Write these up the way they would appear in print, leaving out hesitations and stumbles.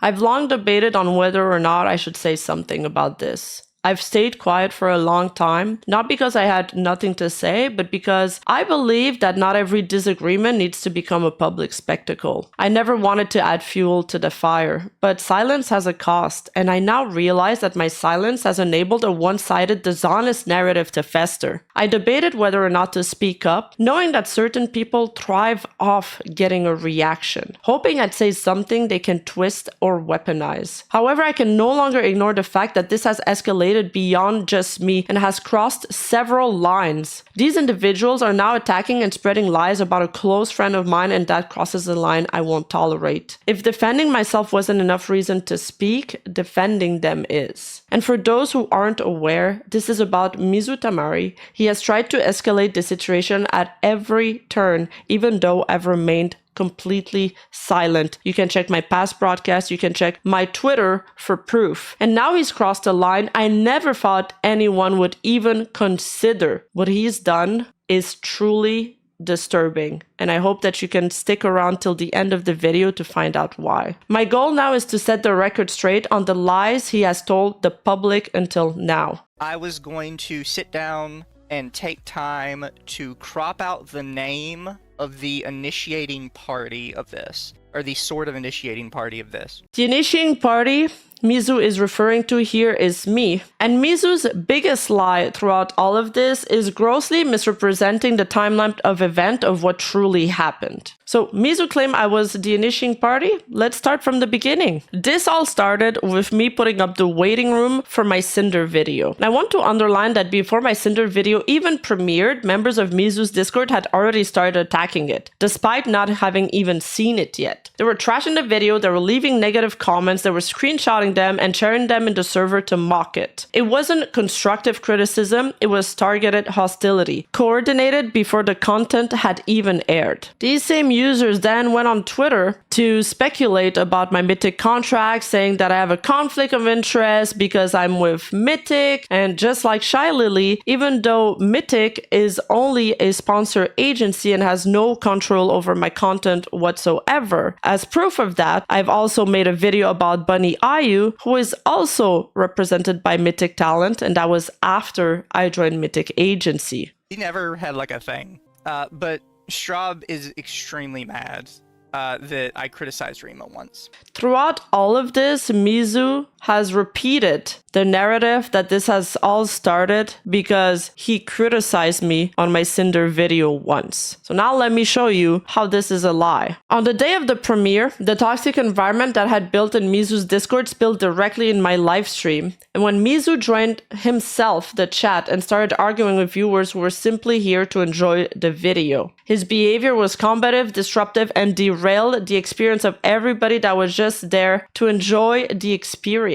I've long debated on whether or not I should say something about this. I've stayed quiet for a long time, not because I had nothing to say, but because I believe that not every disagreement needs to become a public spectacle. I never wanted to add fuel to the fire, but silence has a cost, and I now realize that my silence has enabled a one-sided, dishonest narrative to fester. I debated whether or not to speak up, knowing that certain people thrive off getting a reaction, hoping I'd say something they can twist or weaponize. However, I can no longer ignore the fact that this has escalated beyond just me and has crossed several lines. These individuals are now attacking and spreading lies about a close friend of mine, and that crosses a line I won't tolerate. If defending myself wasn't enough reason to speak, defending them is. And for those who aren't aware, this is about Mizu Tamari. He has tried to escalate the situation at every turn, even though I've remained completely silent. You can check my past broadcasts, you can check my Twitter for proof. And now he's crossed a line I never thought anyone would even consider. What he's done is truly disturbing, and I hope that you can stick around till the end of the video to find out why. My goal now is to set the record straight on the lies he has told the public until now. I was going to sit down and take time to crop out the name of the initiating party of this, or the sort of initiating party of this. The initiating party Mizu is referring to here is me. And Mizu's biggest lie throughout all of this is grossly misrepresenting the timeline of event of what truly happened. So Mizu claimed I was the initiating party. Let's start from the beginning. This all started with me putting up the waiting room for my Cinder video. And I want to underline that before my Cinder video even premiered, members of Mizu's Discord had already started attacking it, despite not having even seen it yet. They were trashing the video, they were leaving negative comments, they were screenshotting them and sharing them in the server to mock it. It wasn't constructive criticism, it was targeted hostility, coordinated before the content had even aired. These same users then went on Twitter to speculate about my Mythic contract, saying that I have a conflict of interest because I'm with Mythic, and just like Shylily, even though Mythic is only a sponsor agency and has no control over my content whatsoever. As proof of that, I've also made a video about Bunny Ayu, who is also represented by Mythic talent, and that was after I joined Mythic agency. He never had like a thing, but Strob is extremely mad that I criticized Rima once. Throughout all of this, Mizu has repeated the narrative that this has all started because he criticized me on my Cinder video once. So now let me show you how this is a lie. On the day of the premiere, the toxic environment that had built in Mizu's Discord spilled directly in my live stream. And when Mizu joined himself the chat and started arguing with viewers who were simply here to enjoy the video, his behavior was combative, disruptive, and derailed the experience of everybody that was just there to enjoy the experience.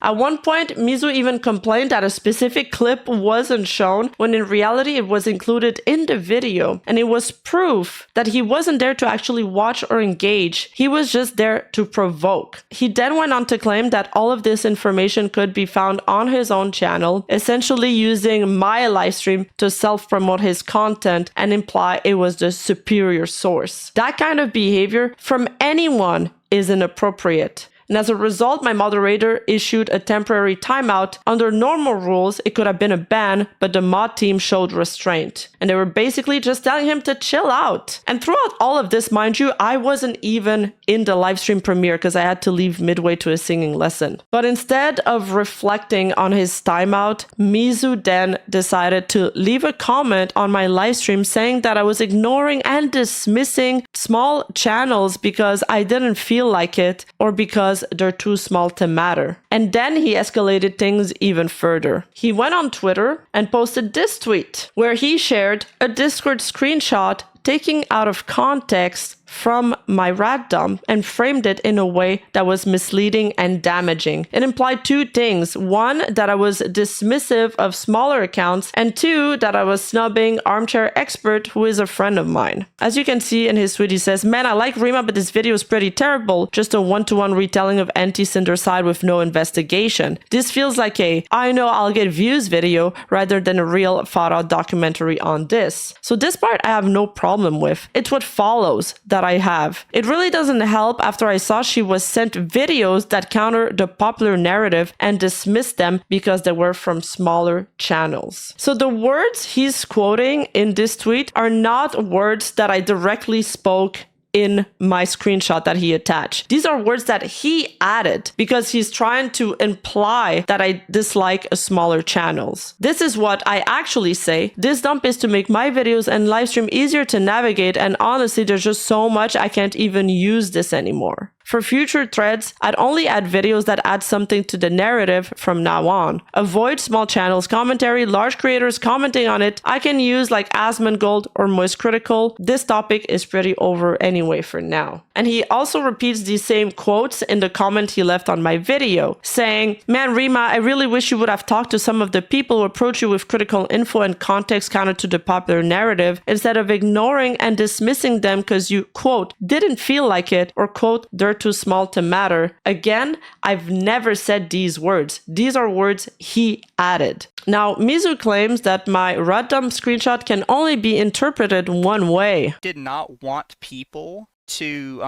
At one point, Mizu even complained that a specific clip wasn't shown, when in reality it was included in the video, and it was proof that he wasn't there to actually watch or engage, he was just there to provoke. He then went on to claim that all of this information could be found on his own channel, essentially using my livestream to self-promote his content and imply it was the superior source. That kind of behavior from anyone is inappropriate. And as a result, my moderator issued a temporary timeout. Under normal rules, it could have been a ban, but the mod team showed restraint. And they were basically just telling him to chill out. And throughout all of this, mind you, I wasn't even in the livestream premiere because I had to leave midway to a singing lesson. But instead of reflecting on his timeout, Mizu then decided to leave a comment on my livestream saying that I was ignoring and dismissing small channels because I didn't feel like it, or because they're too small to matter. And then he escalated things even further. He went on Twitter and posted this tweet where he shared a Discord screenshot taking out of context from my rat dump and framed it in a way that was misleading and damaging. It implied two things. One, that I was dismissive of smaller accounts, and two, that I was snubbing Armchair Expert, who is a friend of mine. As you can see in his tweet, he says, "Man, I like Rima, but this video is pretty terrible. Just a one-to-one retelling of anti-Cinder side with no investigation. This feels like a I know I'll get views video rather than a real thought-out documentary on this." So this part I have no problem with. It's what follows that that I have. It really doesn't help after I saw she was sent videos that counter the popular narrative and dismissed them because they were from smaller channels. So the words he's quoting in this tweet are not words that I directly spoke in my screenshot that he attached. These are words that he added because he's trying to imply that I dislike smaller channels. This is what I actually say. This dump is to make my videos and live stream easier to navigate, and honestly, there's just so much I can't even use this anymore. For future threads, I'd only add videos that add something to the narrative from now on. Avoid small channels commentary, large creators commenting on it. I can use like Asmongold or Moist Critical. This topic is pretty over anyway for now. And he also repeats these same quotes in the comment he left on my video, saying, "Man, Rima, I really wish you would have talked to some of the people who approach you with critical info and context counter to the popular narrative instead of ignoring and dismissing them because you, quote, didn't feel like it, or quote, they're too small to matter." Again, I've never said these words. These are words he added. Now, Mizu claims that my rat dump screenshot can only be interpreted one way. Did not want people to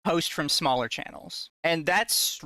post from smaller channels. And that's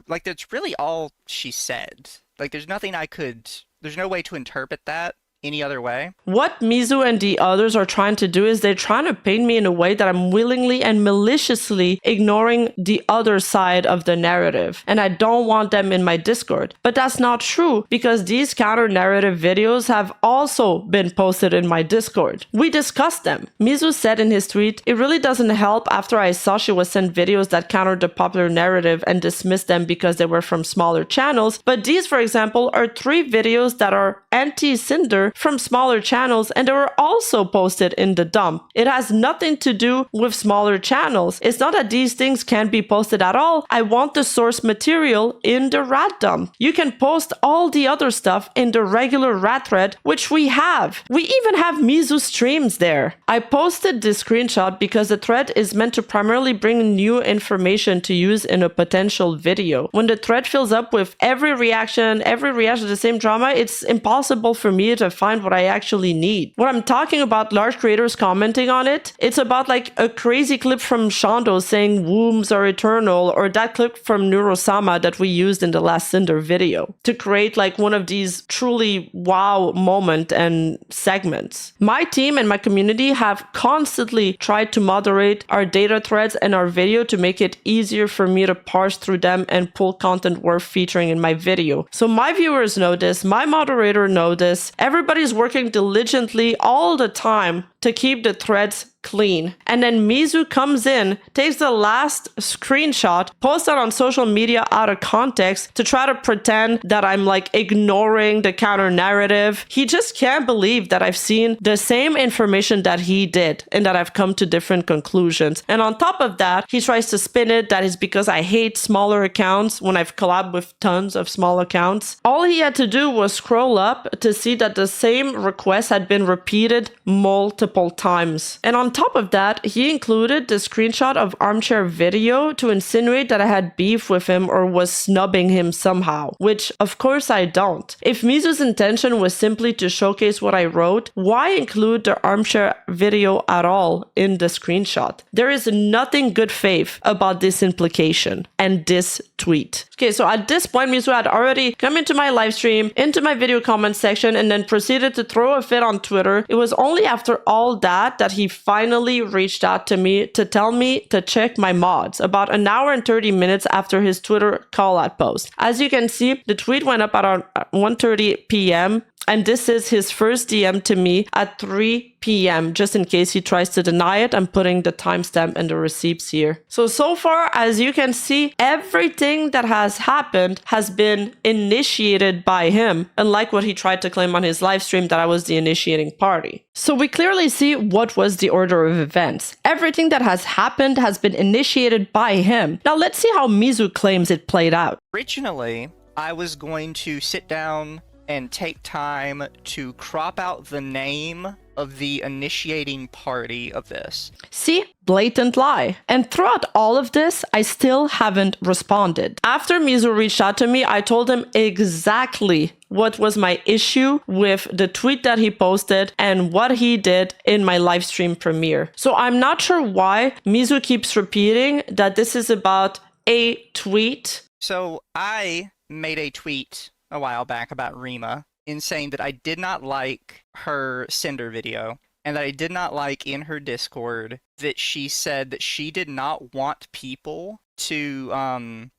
really all she said. Like, there's no way to interpret that any other way. What Mizu and the others are trying to do is they're trying to paint me in a way that I'm willingly and maliciously ignoring the other side of the narrative, and I don't want them in my Discord. But that's not true, because these counter-narrative videos have also been posted in my Discord. We discussed them. Mizu said in his tweet, "It really doesn't help after I saw she was sent videos that countered the popular narrative and dismissed them because they were from smaller channels, but these, for example, are 3 videos that are anti-Cinder from smaller channels, and they were also posted in the dump. It has nothing to do with smaller channels. It's not that these things can't be posted at all. I want the source material in the rat dump. You can post all the other stuff in the regular rat thread, which we have. We even have Mizu streams there." I posted this screenshot because the thread is meant to primarily bring new information to use in a potential video. When the thread fills up with every reaction to the same drama, it's impossible for me to find what I actually need. When I'm talking about large creators commenting on it, it's about like a crazy clip from Shondo saying wombs are eternal, or that clip from Neurosama that we used in the last Cinder video to create like one of these truly wow moment and segments. My team and my community have constantly tried to moderate our data threads and our video to make it easier for me to parse through them and pull content worth featuring in my video. So my viewers know this, my moderator know this, everybody's working diligently all the time to keep the threads clean. And then Mizu comes in, takes the last screenshot, posts it on social media out of context to try to pretend that I'm like ignoring the counter narrative. He just can't believe that I've seen the same information that he did and that I've come to different conclusions. And on top of that, he tries to spin it that is because I hate smaller accounts when I've collabed with tons of small accounts. All he had to do was scroll up to see that the same request had been repeated multiple times. And on top of that, he included the screenshot of Armchair video to insinuate that I had beef with him or was snubbing him somehow, which of course I don't. If Mizu's intention was simply to showcase what I wrote, why include the Armchair video at all in the screenshot? There is nothing good faith about this implication and this tweet. Okay, so at this point, Mizu had already come into my live stream, into my video comment section, and then proceeded to throw a fit on Twitter. It was only after all that he finally reached out to me to tell me to check my mods about an hour and 30 minutes after his Twitter call out post. As you can see, the tweet went up around 1:30 p.m. and this is his first DM to me at 3 p.m. Just in case he tries to deny it, I'm putting the timestamp and the receipts here. So far, as you can see, everything that has happened has been initiated by him, unlike what he tried to claim on his live stream that I was the initiating party. So we clearly see what was the order of events. Everything that has happened has been initiated by him. Now let's see how Mizu claims it played out. Originally, I was going to sit down and take time to crop out the name of the initiating party of this. See? Blatant lie. And throughout all of this, I still haven't responded. After Mizu reached out to me, I told him exactly what was my issue with the tweet that he posted and what he did in my live stream premiere. So I'm not sure why Mizu keeps repeating that this is about a tweet. So I made a tweet a while back about Rima in saying that I did not like her Cinder video and that I did not like in her Discord that she said that she did not want people to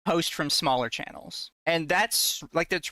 host from smaller channels. And that's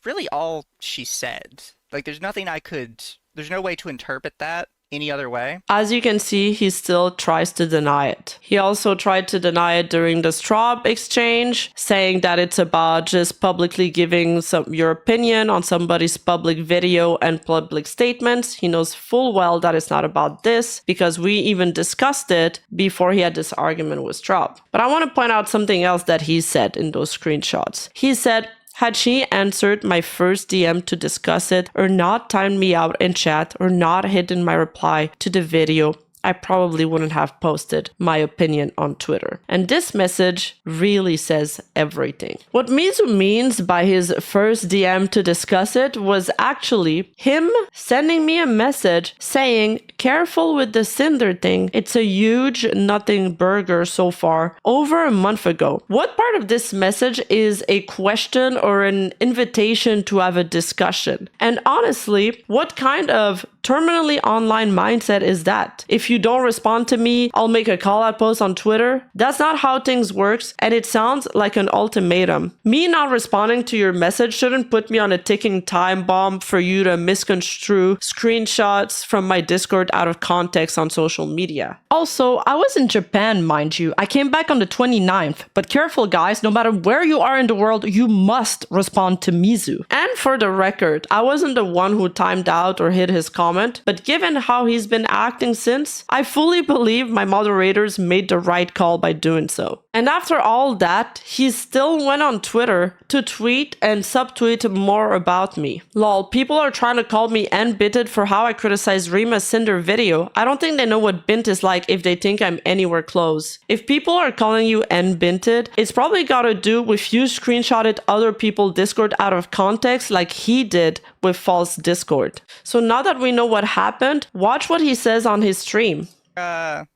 really all she said. Like there's no way to interpret that any other way. As you can see, he still tries to deny it. He also tried to deny it during the Strob exchange, saying that it's about just publicly giving your opinion on somebody's public video and public statements. He knows full well that it's not about this, because we even discussed it before he had this argument with Strob. But I want to point out something else that he said in those screenshots. He said, had she answered my first DM to discuss it, or not timed me out in chat, or not hidden my reply to the video, I probably wouldn't have posted my opinion on Twitter. And this message really says everything. What Mizu means by his first DM to discuss it was actually him sending me a message saying, careful with the Cinder thing. It's a huge nothing burger so far, over a month ago. What part of this message is a question or an invitation to have a discussion? And honestly, what kind of terminally online mindset is that? If you don't respond to me, I'll make a call out post on Twitter. That's not how things works, and it sounds like an ultimatum. Me not responding to your message shouldn't put me on a ticking time bomb for you to misconstrue screenshots from my Discord out of context on social media. Also, I was in Japan, mind you. I came back on the 29th, but careful guys, no matter where you are in the world, you must respond to Mizu. And for the record, I wasn't the one who timed out or hid his comment, but given how he's been acting since, I fully believe my moderators made the right call by doing so. And after all that, he still went on Twitter to tweet and subtweet more about me. Lol, people are trying to call me n-bitted for how I criticized Rima's Cinder video. I don't think they know what bint is like if they think I'm anywhere close. If people are calling you n-binted, it's probably got to do with you screenshotted other people's Discord out of context like he did with false Discord. So now that we know what happened, watch what he says on his stream. I'll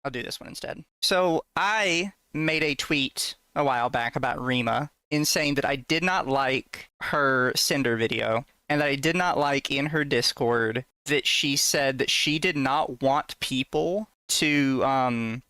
do this one instead. So I made a tweet a while back about Rima in saying that I did not like her Cinder video and that I did not like in her Discord that she said that she did not want people to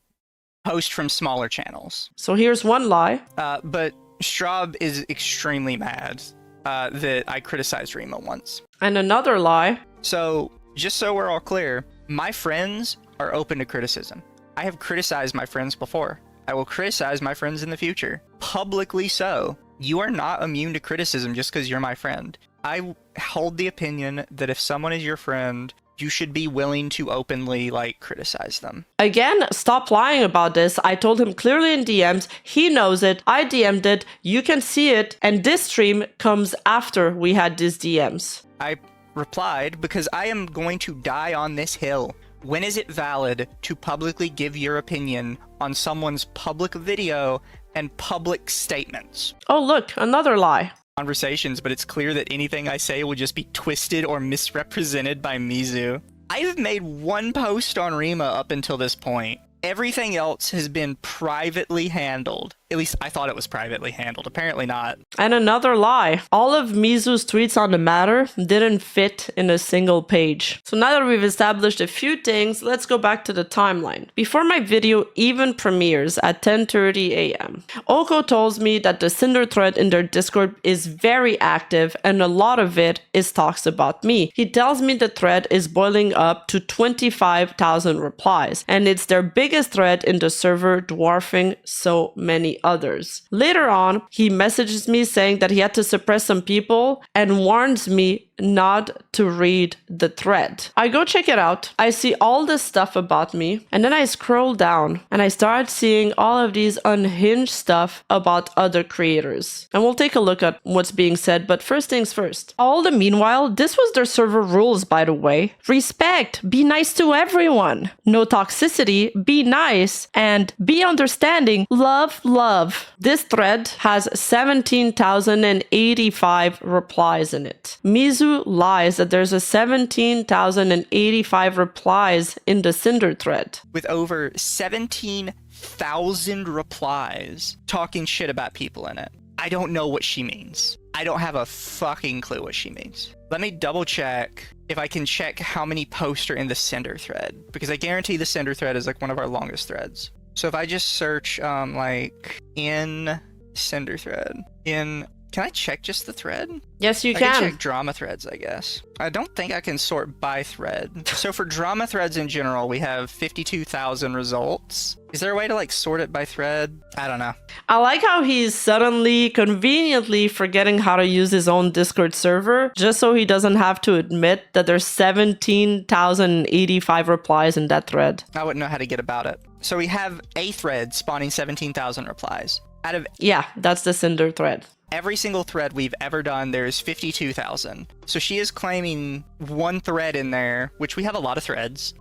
host from smaller channels. So here's one lie. But Strawb is extremely mad that I criticized Rima once. And another lie. So just so we're all clear, my friends are open to criticism. I have criticized my friends before. I will criticize my friends in the future. Publicly so. You are not immune to criticism just because you're my friend. I hold the opinion that if someone is your friend, you should be willing to openly, criticize them. Again, stop lying about this. I told him clearly in DMs. He knows it. I DM'd it. You can see it. And this stream comes after we had these DMs. I replied, because I am going to die on this hill. When is it valid to publicly give your opinion on someone's public video and public statements? Oh, look, another lie. Conversations, but it's clear that anything I say will just be twisted or misrepresented by Mizu. I've made one post on Rima up until this point. Everything else has been privately handled. At least I thought it was privately handled. Apparently not. And another lie. All of Mizu's tweets on the matter didn't fit in a single page. So now that we've established a few things, let's go back to the timeline. Before my video even premieres at 10:30 a.m., Oko tells me that the Cinder thread in their Discord is very active and a lot of it is talks about me. He tells me the thread is boiling up to 25,000 replies and it's their biggest thread in the server, dwarfing so many others. Later on, he messages me saying that he had to suppress some people and warns me not to read the thread. I go check it out. I see all this stuff about me, and then I scroll down and I start seeing all of these unhinged stuff about other creators. And we'll take a look at what's being said, but first things first. All the meanwhile, this was their server rules, by the way. Respect, be nice to everyone. No toxicity, be nice, and be understanding, love, love. This thread has 17,085 replies in it. Mizu lies that there's a 17,085 replies in the Cinder thread. With over 17,000 replies talking shit about people in it. I don't know what she means. I don't have a fucking clue what she means. Let me double check if I can check how many posts are in the Cinder thread, because I guarantee the Cinder thread is like one of our longest threads. So if I just search like in Cinder thread, can I check just the thread? Yes, you I can. can check drama threads, I guess. I don't think I can sort by thread. So for drama threads in general, we have 52,000 results. Is there a way to like sort it by thread? I don't know. I like how he's suddenly, conveniently forgetting how to use his own Discord server, just so he doesn't have to admit that there's 17,085 replies in that thread. I wouldn't know how to get about it. So we have a thread spawning 17,000 replies. Out of that's the Cinder thread. every single thread we've ever done, there's 52,000. So she is claiming one thread in there, which we have a lot of threads,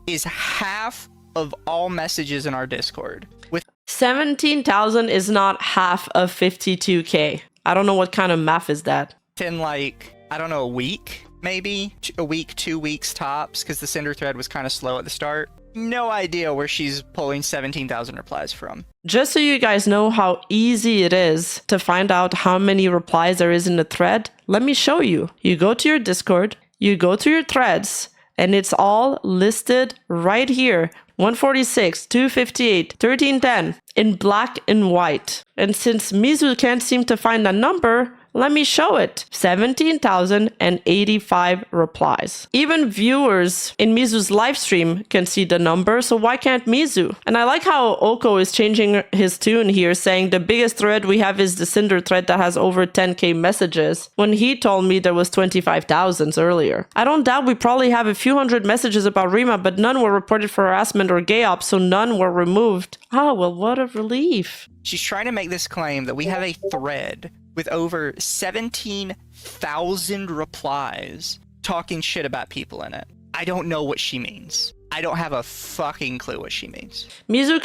is half of all messages in our Discord. With 17,000 is not half of 52K. I don't know what kind of math is that. in like, I don't know, a week, maybe? A week, 2 weeks tops, because the Cinder thread was kind of slow at the start. No idea where she's pulling 17,000 replies from. Just so you guys know how easy it is to find out how many replies there is in the thread, let me show you. You go to your Discord, you go to your threads, and it's all listed right here. 146, 258, 1310 in black and white. And since Mizu can't seem to find a number, let me show it. 17,085 replies. Even viewers in Mizu's live stream can see the number, so why can't Mizu? And I like how Oko is changing his tune here, saying the biggest thread we have is the Cinder thread that has over 10k messages, when he told me there was 25,000 earlier. I don't doubt we probably have a few hundred messages about Rima, but none were reported for harassment or gay ops, so none were removed. Ah, well, what a relief. She's trying to make this claim that we have a thread with over 17,000 replies talking shit about people in it. I don't know what she means. I don't have a fucking clue what she means. Mizu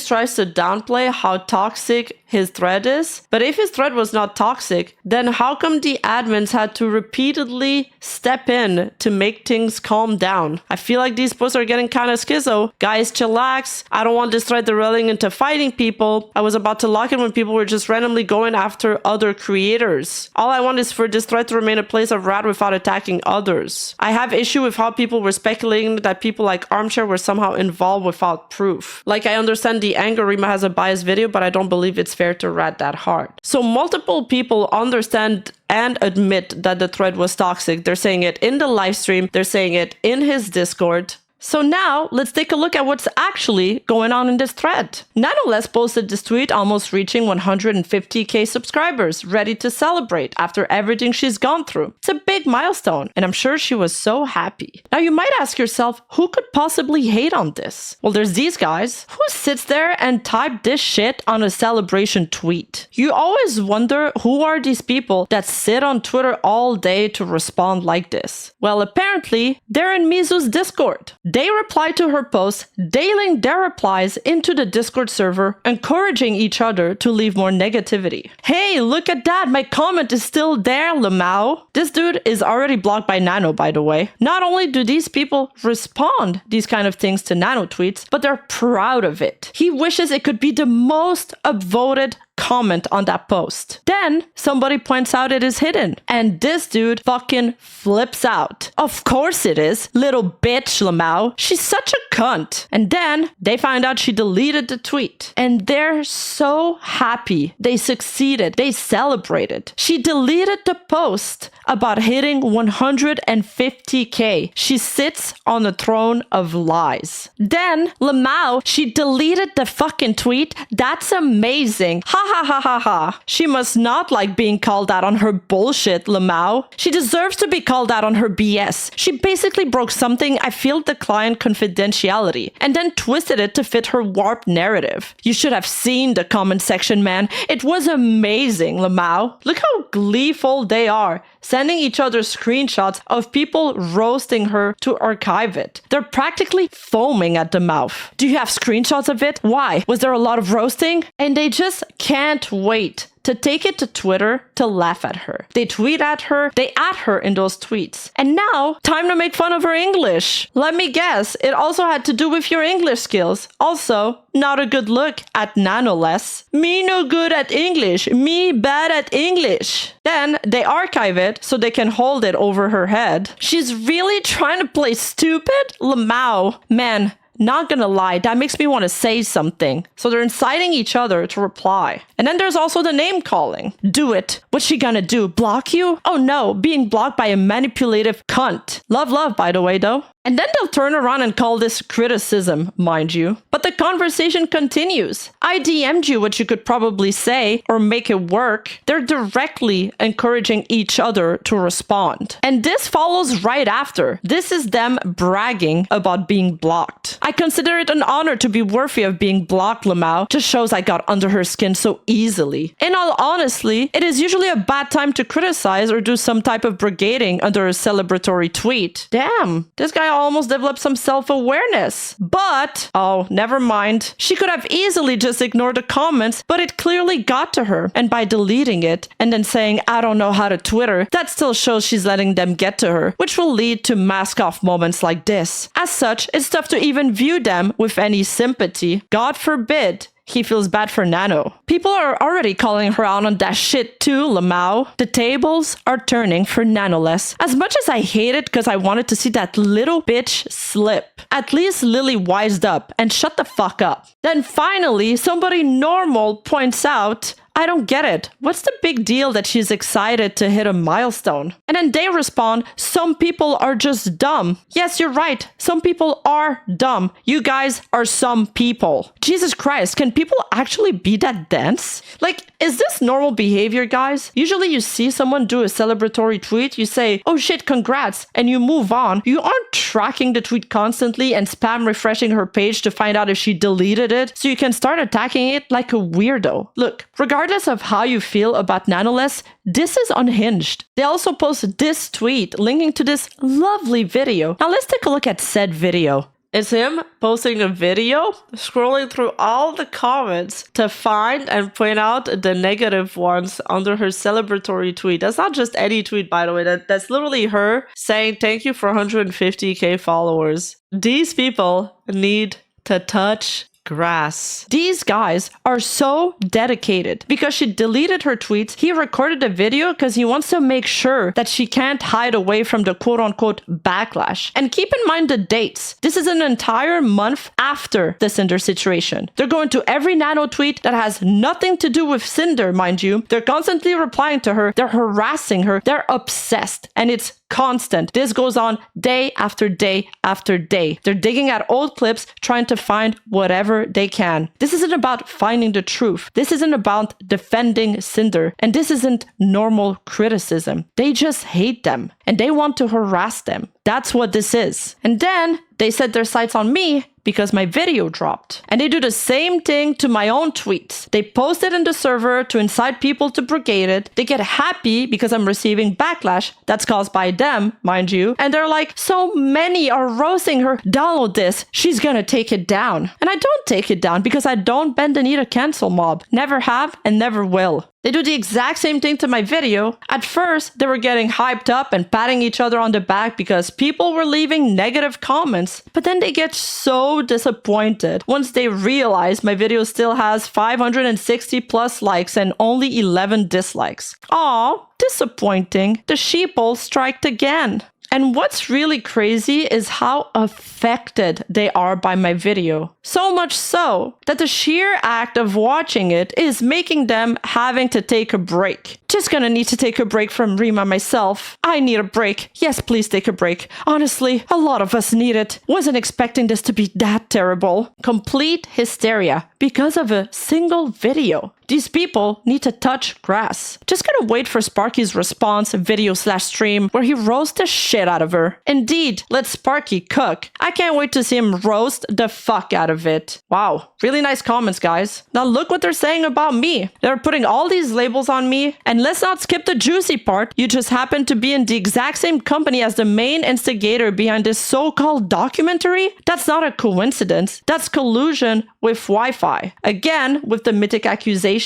tries to downplay how toxic his thread is, but if his thread was not toxic, then how come the admins had to repeatedly step in to make things calm down? I feel like these posts are getting kind of schizo. Guys, chillax. I don't want this thread derailing into fighting people. I was about to lock in when people were just randomly going after other creators. All I want is for this thread to remain a place of rad without attacking others. I have issue with how people were speculating that people like Armchair were somehow involved without proof. Like, I understand the anger Rima has a biased video, but I don't believe it's fair to rat that hard. So multiple people understand and admit that the thread was toxic. They're saying it in the live stream. They're saying it in his Discord. So now, let's take a look at what's actually going on in this thread. Nanoless posted this tweet almost reaching 150k subscribers, ready to celebrate after everything she's gone through. It's a big milestone, and I'm sure she was so happy. Now you might ask yourself, who could possibly hate on this? Well, there's these guys. Who sits there and type this shit on a celebration tweet? You always wonder who are these people that sit on Twitter all day to respond like this? Well, apparently, they're in Mizu's Discord. They reply to her posts, dialing their replies into the Discord server, encouraging each other to leave more negativity. Hey, look at that, my comment is still there, Lamau. This dude is already blocked by Nano, by the way. Not only do these people respond these kind of things to Nano tweets, but they're proud of it. He wishes it could be the most upvoted comment on that post. Then somebody points out it is hidden, and this dude fucking flips out. Of course it is, little bitch Lamau. She's such a cunt. And then they find out she deleted the tweet, and they're so happy. They succeeded. They celebrated. She deleted the post about hitting 150k. She sits on the throne of lies. Then Lamau, she deleted the fucking tweet. That's amazing. Ha ha ha ha ha. She must not like being called out on her bullshit, Lamau. She deserves to be called out on her BS. She basically broke something I feel declined confidentiality and then twisted it to fit her warped narrative. You should have seen the comment section, man. It was amazing, Lamau. Look how gleeful they are, sending each other screenshots of people roasting her to archive it. They're practically foaming at the mouth. Do you have screenshots of it? Why? Was there a lot of roasting? And they just can't wait to take it to Twitter to laugh at her. They tweet at her, they at her in those tweets. And now, time to make fun of her English. Let me guess, it also had to do with your English skills. Also, not a good look at Nanoless. Me no good at English, me bad at English. Then they archive it so they can hold it over her head. She's really trying to play stupid? Lamau. Man, not gonna lie, that makes me want to say something. So they're inciting each other to reply. And then there's also the name calling. Do it. What's she gonna do? Block you? Oh no, being blocked by a manipulative cunt. Love, by the way, though. And then they'll turn around and call this criticism, mind you. But the conversation continues. I DM'd you what you could probably say or make it work. They're directly encouraging each other to respond. And this follows right after. This is them bragging about being blocked. I consider it an honor to be worthy of being blocked, Lamau. Just shows I got under her skin so easily. In all honesty, it is usually a bad time to criticize or do some type of brigading under a celebratory tweet. Damn, this guy almost developed some self-awareness. But, oh, never mind. She could have easily just ignored the comments, but it clearly got to her. And by deleting it and then saying, I don't know how to Twitter, that still shows she's letting them get to her, which will lead to mask-off moments like this. As such, it's tough to even view them with any sympathy. God forbid he feels bad for Nano. People are already calling her out on that shit too, Lamau. The tables are turning for Nanoless. As much as I hate it because I wanted to see that little bitch slip, at least Lily wised up and shut the fuck up. Then finally, somebody normal points out, I don't get it. What's the big deal that she's excited to hit a milestone? And then they respond, some people are just dumb. Yes, you're right. Some people are dumb. You guys are some people. Jesus Christ, can people actually be that dense? Like, is this normal behavior, guys? Usually you see someone do a celebratory tweet, you say, oh shit, congrats, and you move on. You aren't tracking the tweet constantly and spam refreshing her page to find out if she deleted it, so you can start attacking it like a weirdo. Look, regardless of how you feel about Nanoless, this is unhinged. They also post this tweet linking to this lovely video. Now let's take a look at said video. It's him posting a video, scrolling through all the comments to find and point out the negative ones under her celebratory tweet. That's not just any tweet, by the way. That's literally her saying thank you for 150k followers. These people need to touch grass. These guys are so dedicated. Because she deleted her tweets, he recorded a video because he wants to make sure that she can't hide away from the quote-unquote backlash. And keep in mind the dates. This is an entire month after the Cinder situation. They're going to every Nano tweet that has nothing to do with Cinder, mind you. They're constantly replying to her. They're harassing her. They're obsessed. And it's constant. This goes on day after day after day. They're digging at old clips, trying to find whatever they can. This isn't about finding the truth. This isn't about defending Cinder. And this isn't normal criticism. They just hate them. And they want to harass them. That's what this is. And then they set their sights on me because my video dropped. And they do the same thing to my own tweets. They post it in the server to incite people to brigade it. They get happy because I'm receiving backlash that's caused by them, mind you. And they're like, so many are roasting her. Download this. She's gonna take it down. And I don't take it down because I don't bend the knee to cancel mob. Never have and never will. They do the exact same thing to my video. At first, they were getting hyped up and patting each other on the back because people were leaving negative comments. But then they get so disappointed once they realize my video still has 560 plus likes and only 11 dislikes. Aw, disappointing. The sheeple striked again. And what's really crazy is how affected they are by my video. So much so that the sheer act of watching it is making them having to take a break. Just gonna need to take a break from Rima myself. I need a break. Yes, please take a break. Honestly, a lot of us need it. Wasn't expecting this to be that terrible. Complete hysteria because of a single video. These people need to touch grass. Just gonna wait for Sparky's response video/stream where he roasts the shit out of her. Indeed, let Sparky cook. I can't wait to see him roast the fuck out of it. Wow, really nice comments, guys. Now look what they're saying about me. They're putting all these labels on me, and let's not skip the juicy part. You just happen to be in the exact same company as the main instigator behind this so-called documentary? That's not a coincidence. That's collusion with Wi-Fi. Again, with the Mythic accusations.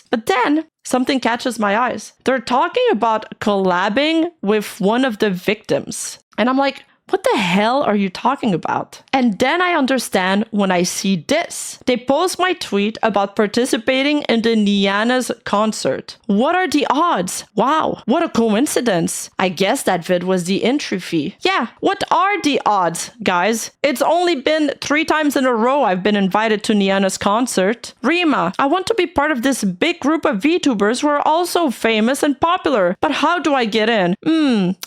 But then something catches my eyes. They're talking about collabing with one of the victims. And I'm like, what the hell are you talking about? And then I understand when I see this. They post my tweet about participating in the Niana's concert. What are the odds? Wow, what a coincidence. I guess that vid was the entry fee. Yeah, what are the odds, guys? It's only been 3 times in a row I've been invited to Niana's concert. Rima, I want to be part of this big group of VTubers who are also famous and popular. But how do I get in?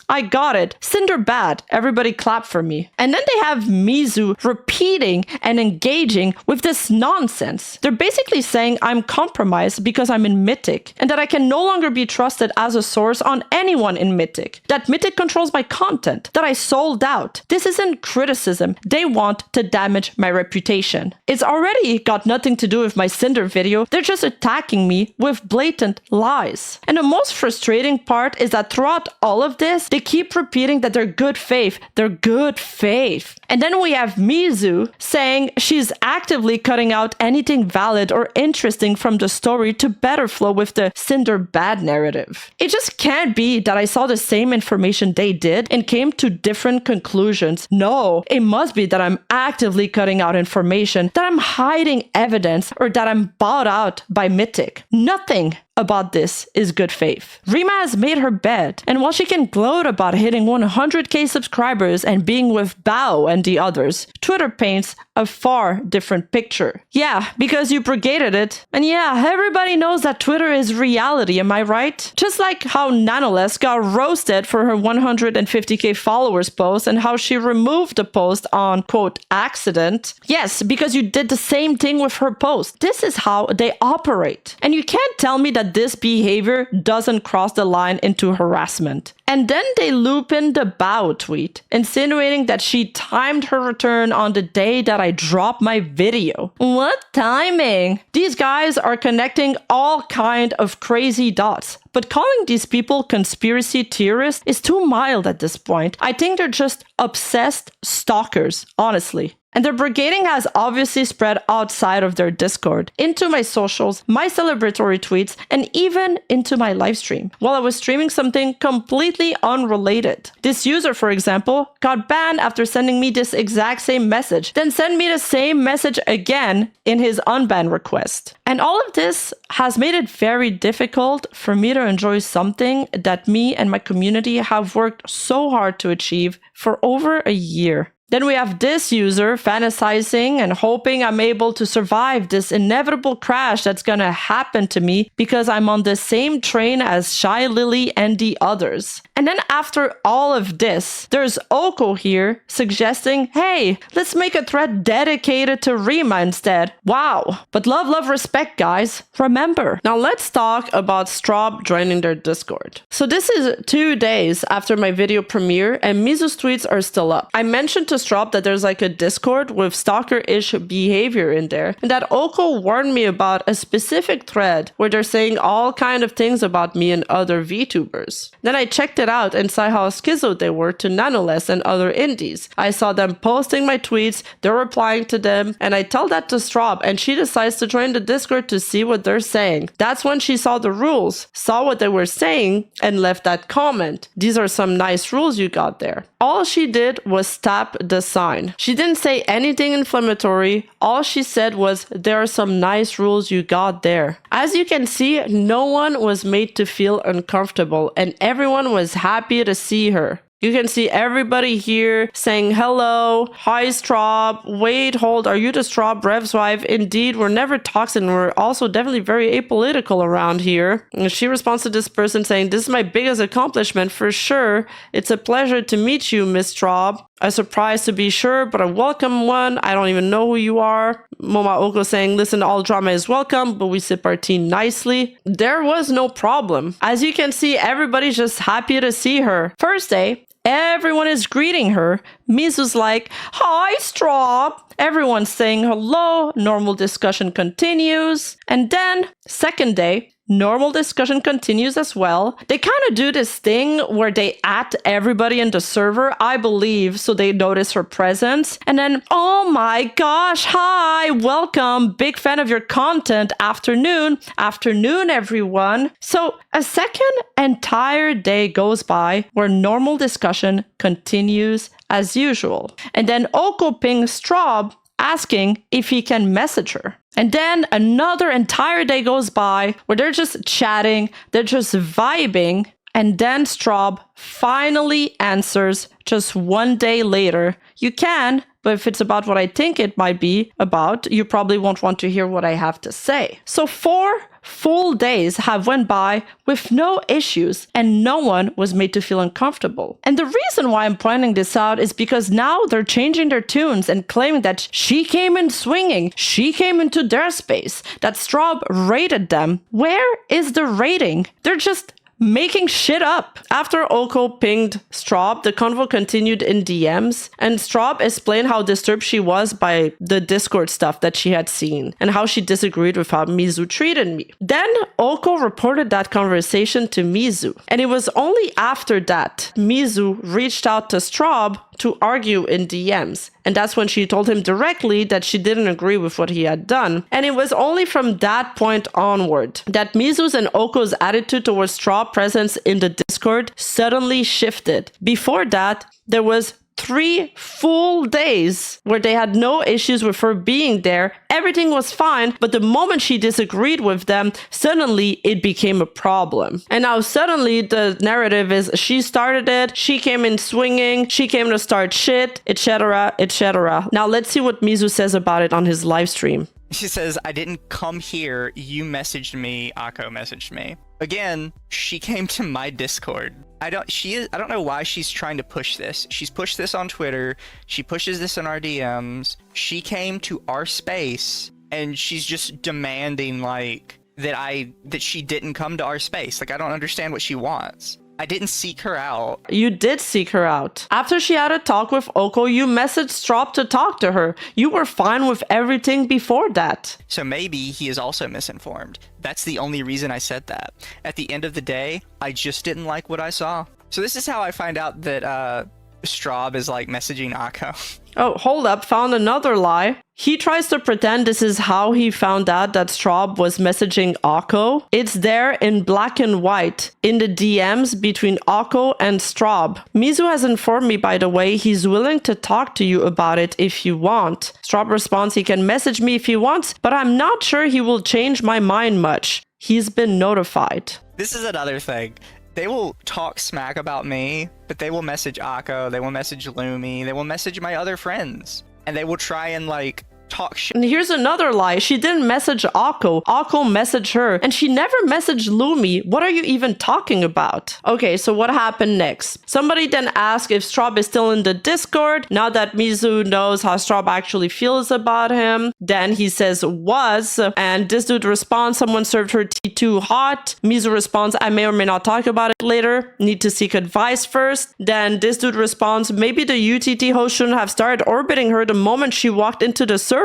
I got it. Cinder bad. Everybody clap for me. And then they have Mizu repeating and engaging with this nonsense. They're basically saying I'm compromised because I'm in Mythic, and that I can no longer be trusted as a source on anyone in Mythic, that Mythic controls my content, that I sold out. This isn't criticism. They want to damage my reputation. It's already got nothing to do with my Cinder video. They're just attacking me with blatant lies. And the most frustrating part is that throughout all of this, they keep repeating that they're good faith. They're good faith. And then we have Mizu saying she's actively cutting out anything valid or interesting from the story to better flow with the Cinder bad narrative. It just can't be that I saw the same information they did and came to different conclusions. No, it must be that I'm actively cutting out information, that I'm hiding evidence, or that I'm bought out by Mythic. Nothing about this is good faith. Rima has made her bed, and while she can gloat about hitting 100k subscribers and being with Bao and the others, Twitter paints a far different picture. Yeah, because you brigaded it. And yeah, everybody knows that Twitter is reality, am I right? Just like how Nanoless got roasted for her 150k followers post and how she removed the post on, quote, accident. Yes, because you did the same thing with her post. This is how they operate. And you can't tell me that this behavior doesn't cross the line into harassment. And then they loop in the Bao tweet, insinuating that she timed her return on the day that I dropped my video. What timing? These guys are connecting all kind of crazy dots. But calling these people conspiracy theorists is too mild at this point. I think they're just obsessed stalkers, honestly. And their brigading has obviously spread outside of their Discord, into my socials, my celebratory tweets, and even into my livestream, while I was streaming something completely unrelated. This user, for example, got banned after sending me this exact same message, then sent me the same message again in his unban request. And all of this has made it very difficult for me to enjoy something that me and my community have worked so hard to achieve for over a year. Then we have this user fantasizing and hoping I'm able to survive this inevitable crash that's gonna happen to me because I'm on the same train as Shylily and the others. And then after all of this, there's Oko here suggesting, hey, let's make a thread dedicated to Rima instead. Wow. But love, love, respect, guys. Remember. Now let's talk about Strob joining their Discord. So this is 2 days after my video premiere and Mizu's tweets are still up. I mentioned to Strob that there's like a Discord with stalker-ish behavior in there, and that Oko warned me about a specific thread where they're saying all kind of things about me and other VTubers. Then I checked it out and saw how schizo they were to Nanoless and other indies. I saw them posting my tweets, they're replying to them, and I tell that to Strob, and she decides to join the Discord to see what they're saying. That's when she saw the rules, saw what they were saying, and left that comment. These are some nice rules you got there. All she did was tap the sign. She didn't say anything inflammatory. All she said was, there are some nice rules you got there. As you can see, no one was made to feel uncomfortable and everyone was happy to see her. You can see everybody here saying hello. Hi, Strob. Wait, hold. Are you the Strob Rev's wife? Indeed, we're never toxic. We're also definitely very apolitical around here. And she responds to this person saying, this is my biggest accomplishment for sure. It's a pleasure to meet you, Miss Strob. A surprise to be sure, but a welcome one. I don't even know who you are. Momooko saying, listen, all drama is welcome, but we sip our tea nicely. There was no problem. As you can see, everybody's just happy to see her. First day, everyone is greeting her. Mizu's like, hi, Strawb. Everyone's saying hello. Normal discussion continues. And then, second day, normal discussion continues as well. They kind of do this thing where they add everybody in the server, I believe, so they notice her presence. And then, oh my gosh, hi, welcome, big fan of your content, afternoon, everyone. So a second entire day goes by where normal discussion continues as usual. And then Oko pings Strob asking if he can message her. And then another entire day goes by where they're just chatting, they're just vibing, and then Strob finally answers just one day later. You can, but if it's about what I think it might be about, you probably won't want to hear what I have to say. So 4 full days have went by with no issues and no one was made to feel uncomfortable. And the reason why I'm pointing this out is because now they're changing their tunes and claiming that she came in swinging, she came into their space, that Strob rated them. Where is the rating? They're just making shit up. After Oko pinged Strob, the convo continued in DMs, and Strob explained how disturbed she was by the Discord stuff that she had seen, and how she disagreed with how Mizu treated me. Then Oko reported that conversation to Mizu, and it was only after that Mizu reached out to Strob to argue in DMs. And that's when she told him directly that she didn't agree with what he had done. And it was only from that point onward that Mizu's and Oko's attitude towards Strob presence in the Discord suddenly shifted. Before that, there was 3 full days where they had no issues with her being there. Everything was fine, but the moment she disagreed with them, suddenly it became a problem. And now suddenly the narrative is she started it, she came in swinging, she came to start shit, etc., etc. Now let's see what Mizu says about it on his live stream. She says, I didn't come here, you messaged me, Akko messaged me. Again, she came to my Discord. I don't know why she's trying to push this. She's pushed this on Twitter, she pushes this in our DMs. She came to our space and she's just demanding like that she didn't come to our space. Like I don't understand what she wants. I didn't seek her out. You did seek her out. After she had a talk with Oko, you messaged Strob to talk to her. You were fine with everything before that. So maybe he is also misinformed. That's the only reason I said that. At the end of the day, I just didn't like what I saw. So this is how I find out that Strob is like messaging Akko. Oh, hold up, found another lie. He tries to pretend this is how he found out that Strob was messaging Akko. It's there in black and white in the DMs between Akko and Strob. Mizu has informed me, by the way, he's willing to talk to you about it if you want. Strob responds he can message me if he wants, but I'm not sure he will change my mind much. He's been notified. This is another thing. They will talk smack about me, but they will message Akko, they will message Lumi, they will message my other friends, and they will try and like talk shit. And here's another lie. She didn't message Akko. Akko messaged her, and she never messaged Lumi. What are you even talking about? Okay, so what happened next? Somebody then asked if Strob is still in the Discord. Now that Mizu knows how Strob actually feels about him, then he says was, and this dude responds, someone served her tea too hot. Mizu responds, I may or may not talk about it later. Need to seek advice first. Then this dude responds, maybe the UTT host shouldn't have started orbiting her the moment she walked into the server.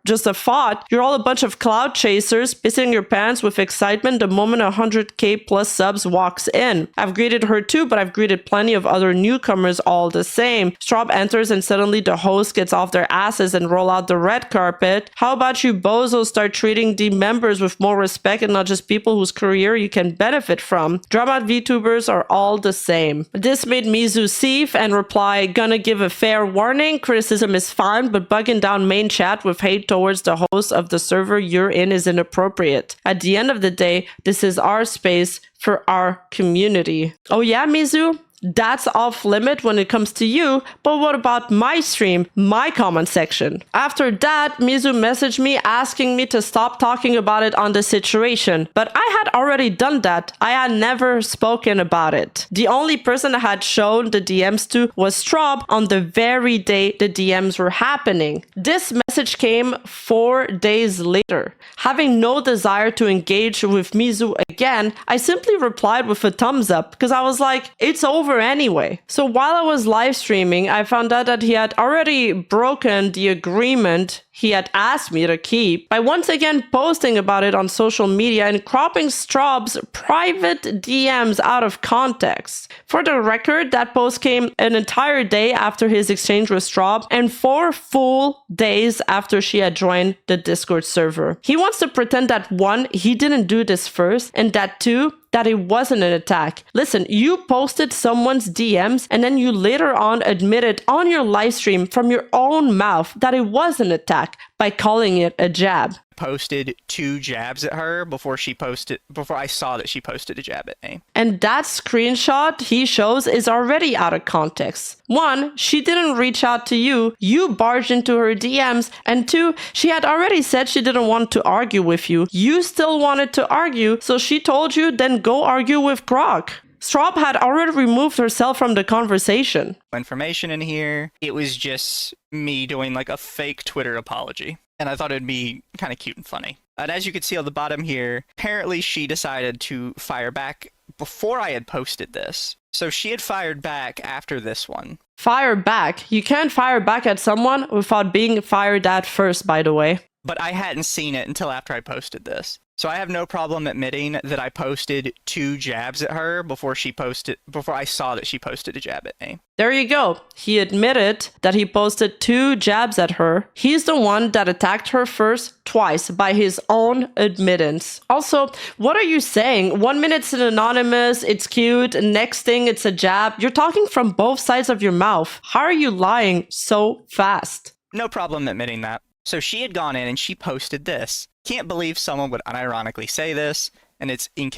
Just a thought. You're all a bunch of cloud chasers, pissing your pants with excitement the moment 100k plus subs walks in. I've greeted her too, but I've greeted plenty of other newcomers all the same. Strob enters and suddenly the host gets off their asses and roll out the red carpet. How about you bozos start treating the members with more respect and not just people whose career you can benefit from? Drama VTubers are all the same. This made Mizu seethe and reply, gonna give a fair warning. Criticism is fine, but bugging down main chat with hate towards the host of the server you're in is inappropriate. At the end of the day, this is our space for our community. Oh yeah, Mizu? That's off limit when it comes to you, but what about my stream, my comment section? After that, Mizu messaged me asking me to stop talking about it on the situation, but I had already done that. I had never spoken about it. The only person I had shown the DMs to was Strob on the very day the DMs were happening. This message came 4 days later. Having no desire to engage with Mizu again, I simply replied with a thumbs up because I was like, it's over anyway. So while I was live streaming, I found out that he had already broken the agreement he had asked me to keep by once again posting about it on social media and cropping Strob's private DMs out of context. For the record, that post came an entire day after his exchange with Strob and 4 full days after she had joined the Discord server. He wants to pretend that 1, he didn't do this first, and that 2, that it wasn't an attack. Listen, you posted someone's DMs and then you later on admitted on your live stream from your own mouth that it was an attack by calling it a jab. Posted 2 jabs at her before I saw that she posted a jab at me. And that screenshot he shows is already out of context. 1, she didn't reach out to you, you barged into her DMs, and 2, she had already said she didn't want to argue with you. You still wanted to argue, so she told you, then go argue with Grok. Strob had already removed herself from the conversation. Information in here. It was just me doing like a fake Twitter apology. And I thought it'd be kind of cute and funny. And as you can see on the bottom here, apparently she decided to fire back before I had posted this. So she had fired back after this one. Fire back? You can't fire back at someone without being fired at first, by the way. But I hadn't seen it until after I posted this. So I have no problem admitting that I posted 2 jabs at her before I saw that she posted a jab at me. There you go. He admitted that he posted 2 jabs at her. He's the one that attacked her first twice by his own admittance. Also, what are you saying? 1 minute it's an anonymous, it's cute, and next thing it's a jab. You're talking from both sides of your mouth. How are you lying so fast? No problem admitting that. So she had gone in and she posted this. Can't believe someone would unironically say this, and it's in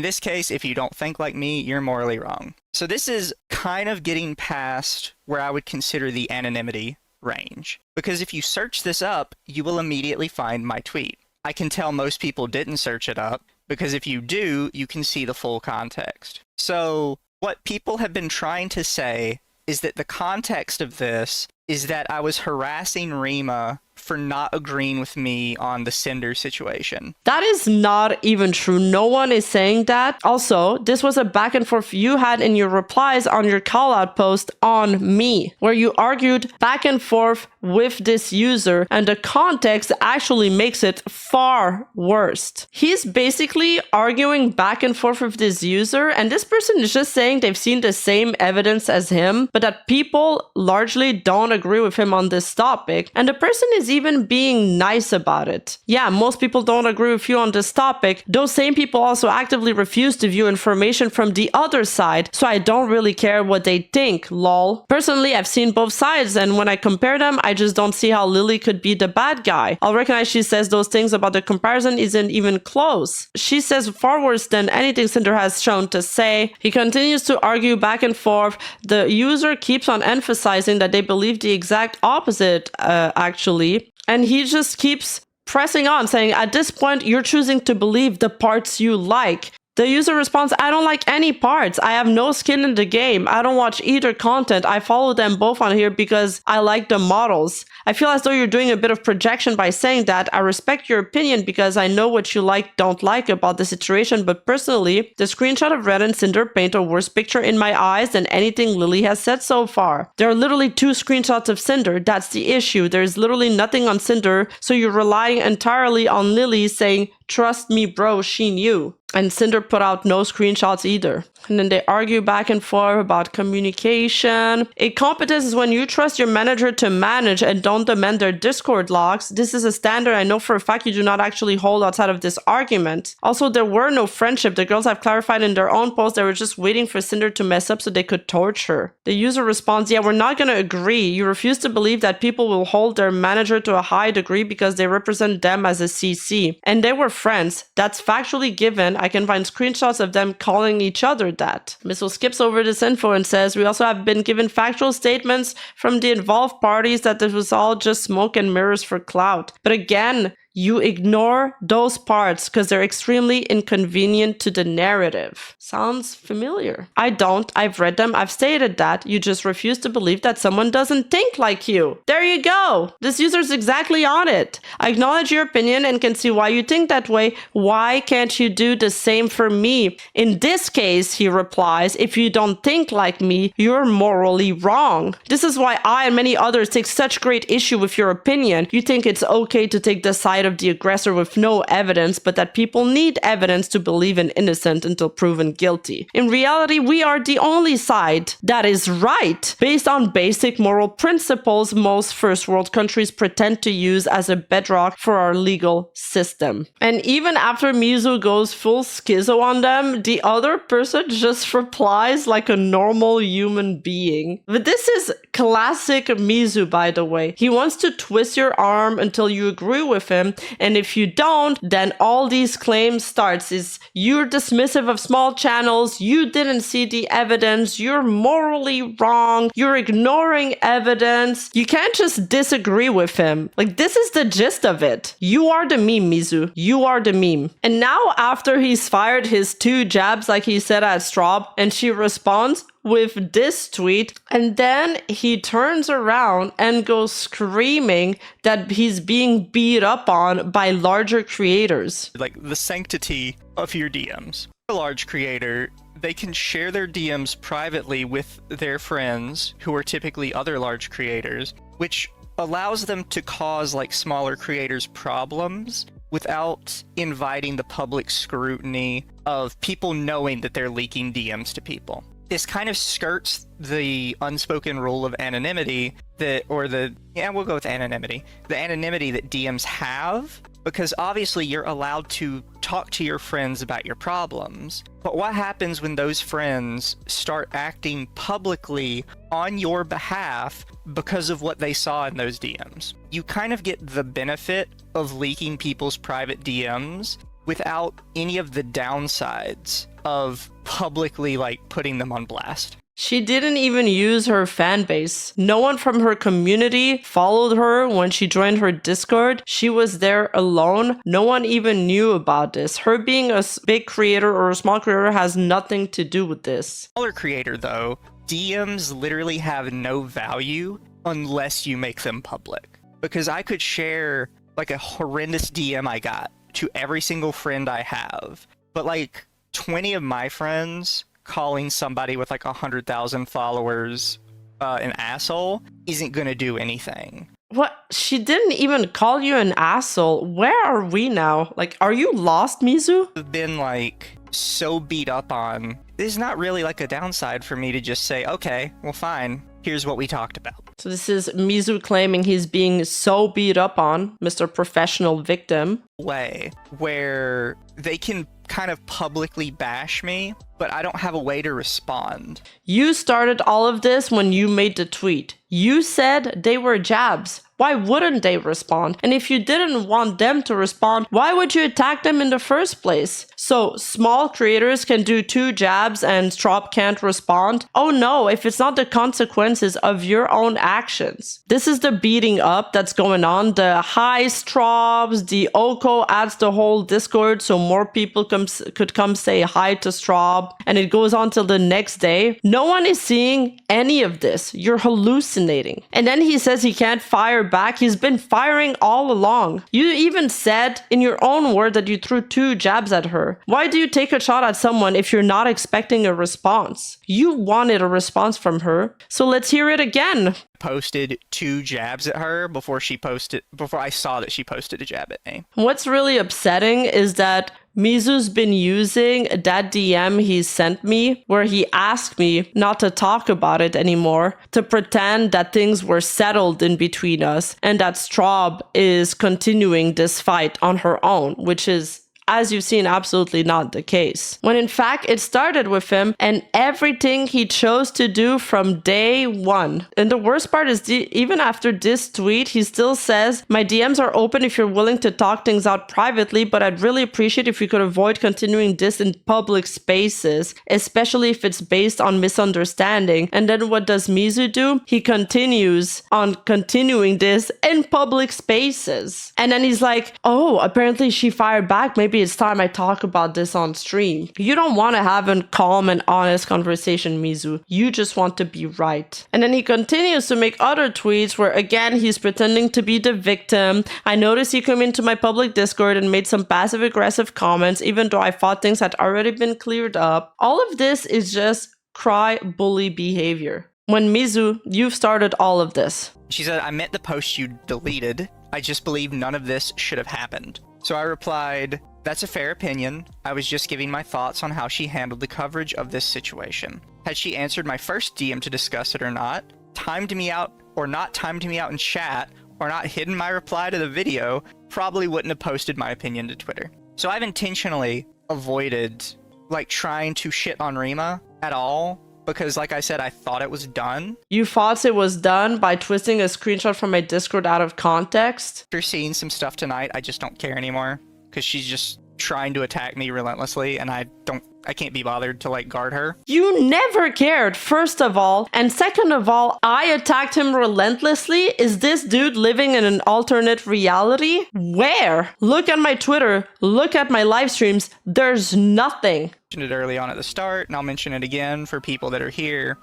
this case, if you don't think like me, you're morally wrong. So this is kind of getting past where I would consider the anonymity range. Because if you search this up, you will immediately find my tweet. I can tell most people didn't search it up, because if you do, you can see the full context. So what people have been trying to say is that the context of this is that I was harassing Rima for not agreeing with me on the Cinder situation. That is not even true. No one is saying that. Also, this was a back and forth you had in your replies on your callout post on me, where you argued back and forth with this user, and the context actually makes it far worse. He's basically arguing back and forth with this user, and this person is just saying they've seen the same evidence as him, but that people largely don't agree with him on this topic, and the person is even being nice about it. Yeah, most people don't agree with you on this topic. Those same people also actively refuse to view information from the other side, so I don't really care what they think, lol. Personally, I've seen both sides, and when I compare them, I just don't see how Lily could be the bad guy. I'll recognize she says those things about the comparison isn't even close. She says far worse than anything Cinder has shown to say. He continues to argue back and forth. The user keeps on emphasizing that they believe the exact opposite, actually. And he just keeps pressing on, saying, at this point, you're choosing to believe the parts you like. The user responds, I don't like any parts. I have no skin in the game. I don't watch either content. I follow them both on here because I like the models. I feel as though you're doing a bit of projection by saying that. I respect your opinion because I know what you don't like about the situation, but personally, the screenshot of Red and Cinder paint a worse picture in my eyes than anything Lily has said so far. There are literally 2 screenshots of Cinder. That's the issue. There's literally nothing on Cinder, so you're relying entirely on Lily saying, trust me, bro, she knew. And Cinder put out no screenshots either. And then they argue back and forth about communication. Incompetence is when you trust your manager to manage and don't demand their Discord logs. This is a standard I know for a fact you do not actually hold outside of this argument. Also, there were no friendship. The girls have clarified in their own post they were just waiting for Cinder to mess up so they could torch her. The user responds, yeah, we're not going to agree. You refuse to believe that people will hold their manager to a high degree because they represent them as a CC. And they were friends. That's factually given. I can find screenshots of them calling each other that. Mizu skips over this info and says, we also have been given factual statements from the involved parties that this was all just smoke and mirrors for clout. But again, you ignore those parts because they're extremely inconvenient to the narrative. Sounds familiar? I don't. I've read them. I've stated that. You just refuse to believe that someone doesn't think like you. There you go. This user's exactly on it. I acknowledge your opinion and can see why you think that way. Why can't you do the same for me? In this case, he replies, if you don't think like me, you're morally wrong. This is why I and many others take such great issue with your opinion. You think it's okay to take the side of the aggressor with no evidence, but that people need evidence to believe an innocent until proven guilty. In reality, we are the only side that is right, based on basic moral principles most first world countries pretend to use as a bedrock for our legal system. And even after Mizu goes full schizo on them, the other person just replies like a normal human being. But this is classic Mizu, by the way. He wants to twist your arm until you agree with him, and if you don't, then all these claims starts is you're dismissive of small channels, you didn't see the evidence, you're morally wrong, you're ignoring evidence. You can't just disagree with him. Like, this is the gist of it. You are the meme, Mizu. You are the meme. And now after he's fired his 2 jabs like he said at Strob, and she responds with this tweet, and then he turns around and goes screaming that he's being beat up on by larger creators. Like, the sanctity of your DMs. A large creator, they can share their DMs privately with their friends, who are typically other large creators, which allows them to cause, like, smaller creators problems without inviting the public scrutiny of people knowing that they're leaking DMs to people. This kind of skirts the unspoken rule of anonymity we'll go with anonymity. The anonymity that DMs have, because obviously you're allowed to talk to your friends about your problems. But what happens when those friends start acting publicly on your behalf because of what they saw in those DMs? You kind of get the benefit of leaking people's private DMs without any of the downsides of publicly, like, putting them on blast. She didn't even use her fan base. No one from her community followed her when she joined her Discord. She was there alone. No one even knew about this. Her being a big creator or a small creator has nothing to do with this. Smaller creator, though, DMs literally have no value unless you make them public. Because I could share, like, a horrendous DM I got to every single friend I have, but, like, 20 of my friends calling somebody with like 100,000 followers an asshole isn't gonna do anything. What? She didn't even call you an asshole. Where are we now? Like, are you lost, Mizu? I've been, like, so beat up on. There's not really, like, a downside for me to just say, okay, well, fine, here's what we talked about. So this is Mizu claiming he's being so beat up on, Mr. Professional Victim. Way where they can kind of publicly bash me, but I don't have a way to respond. You started all of this when you made the tweet. You said they were jabs. Why wouldn't they respond? And if you didn't want them to respond, why would you attack them in the first place? So small creators can do 2 jabs and Strob can't respond? Oh no, if it's not the consequences of your own actions. This is the beating up that's going on. The hi Strobs, the Oko adds the whole Discord so more people could come say hi to Strob, and it goes on till the next day. No one is seeing any of this. You're hallucinating. And then he says he can't fire back. He's been firing all along. You even said in your own word that you threw 2 jabs at her. Why do you take a shot at someone if you're not expecting a response? You wanted a response from her, so let's hear it again. Posted 2 jabs at her before I saw that she posted a jab at me. What's really upsetting is that Mizu's been using that DM he sent me where he asked me not to talk about it anymore, to pretend that things were settled in between us and that Strob is continuing this fight on her own, which is as you've seen, absolutely not the case. When in fact, it started with him and everything he chose to do from day one. And the worst part is even after this tweet, he still says, my DMs are open if you're willing to talk things out privately, but I'd really appreciate if you could avoid continuing this in public spaces, especially if it's based on misunderstanding. And then what does Mizu do? He continues on continuing this in public spaces. And then he's like, oh, apparently she fired back. Maybe it's time I talk about this on stream. You don't want to have a calm and honest conversation, Mizu. You just want to be right. And then he continues to make other tweets where again, he's pretending to be the victim. I noticed he came into my public Discord and made some passive aggressive comments, even though I thought things had already been cleared up. All of this is just cry bully behavior. When Mizu, you've started all of this. She said, I meant the post you deleted. I just believe none of this should have happened. So I replied, that's a fair opinion. I was just giving my thoughts on how she handled the coverage of this situation. Had she answered my first DM to discuss it or not, timed me out or not timed me out in chat, or not hidden my reply to the video, probably wouldn't have posted my opinion to Twitter. So I've intentionally avoided trying to shit on Rima at all, because like I said, I thought it was done. You thought it was done by twisting a screenshot from my Discord out of context? After seeing some stuff tonight, I just don't care anymore, because she's just trying to attack me relentlessly, and I can't be bothered to guard her. You never cared, first of all. And second of all, I attacked him relentlessly. Is this dude living in an alternate reality? Where? Look at my Twitter. Look at my live streams. There's nothing. I mentioned it early on at the start, and I'll mention it again for people that are here.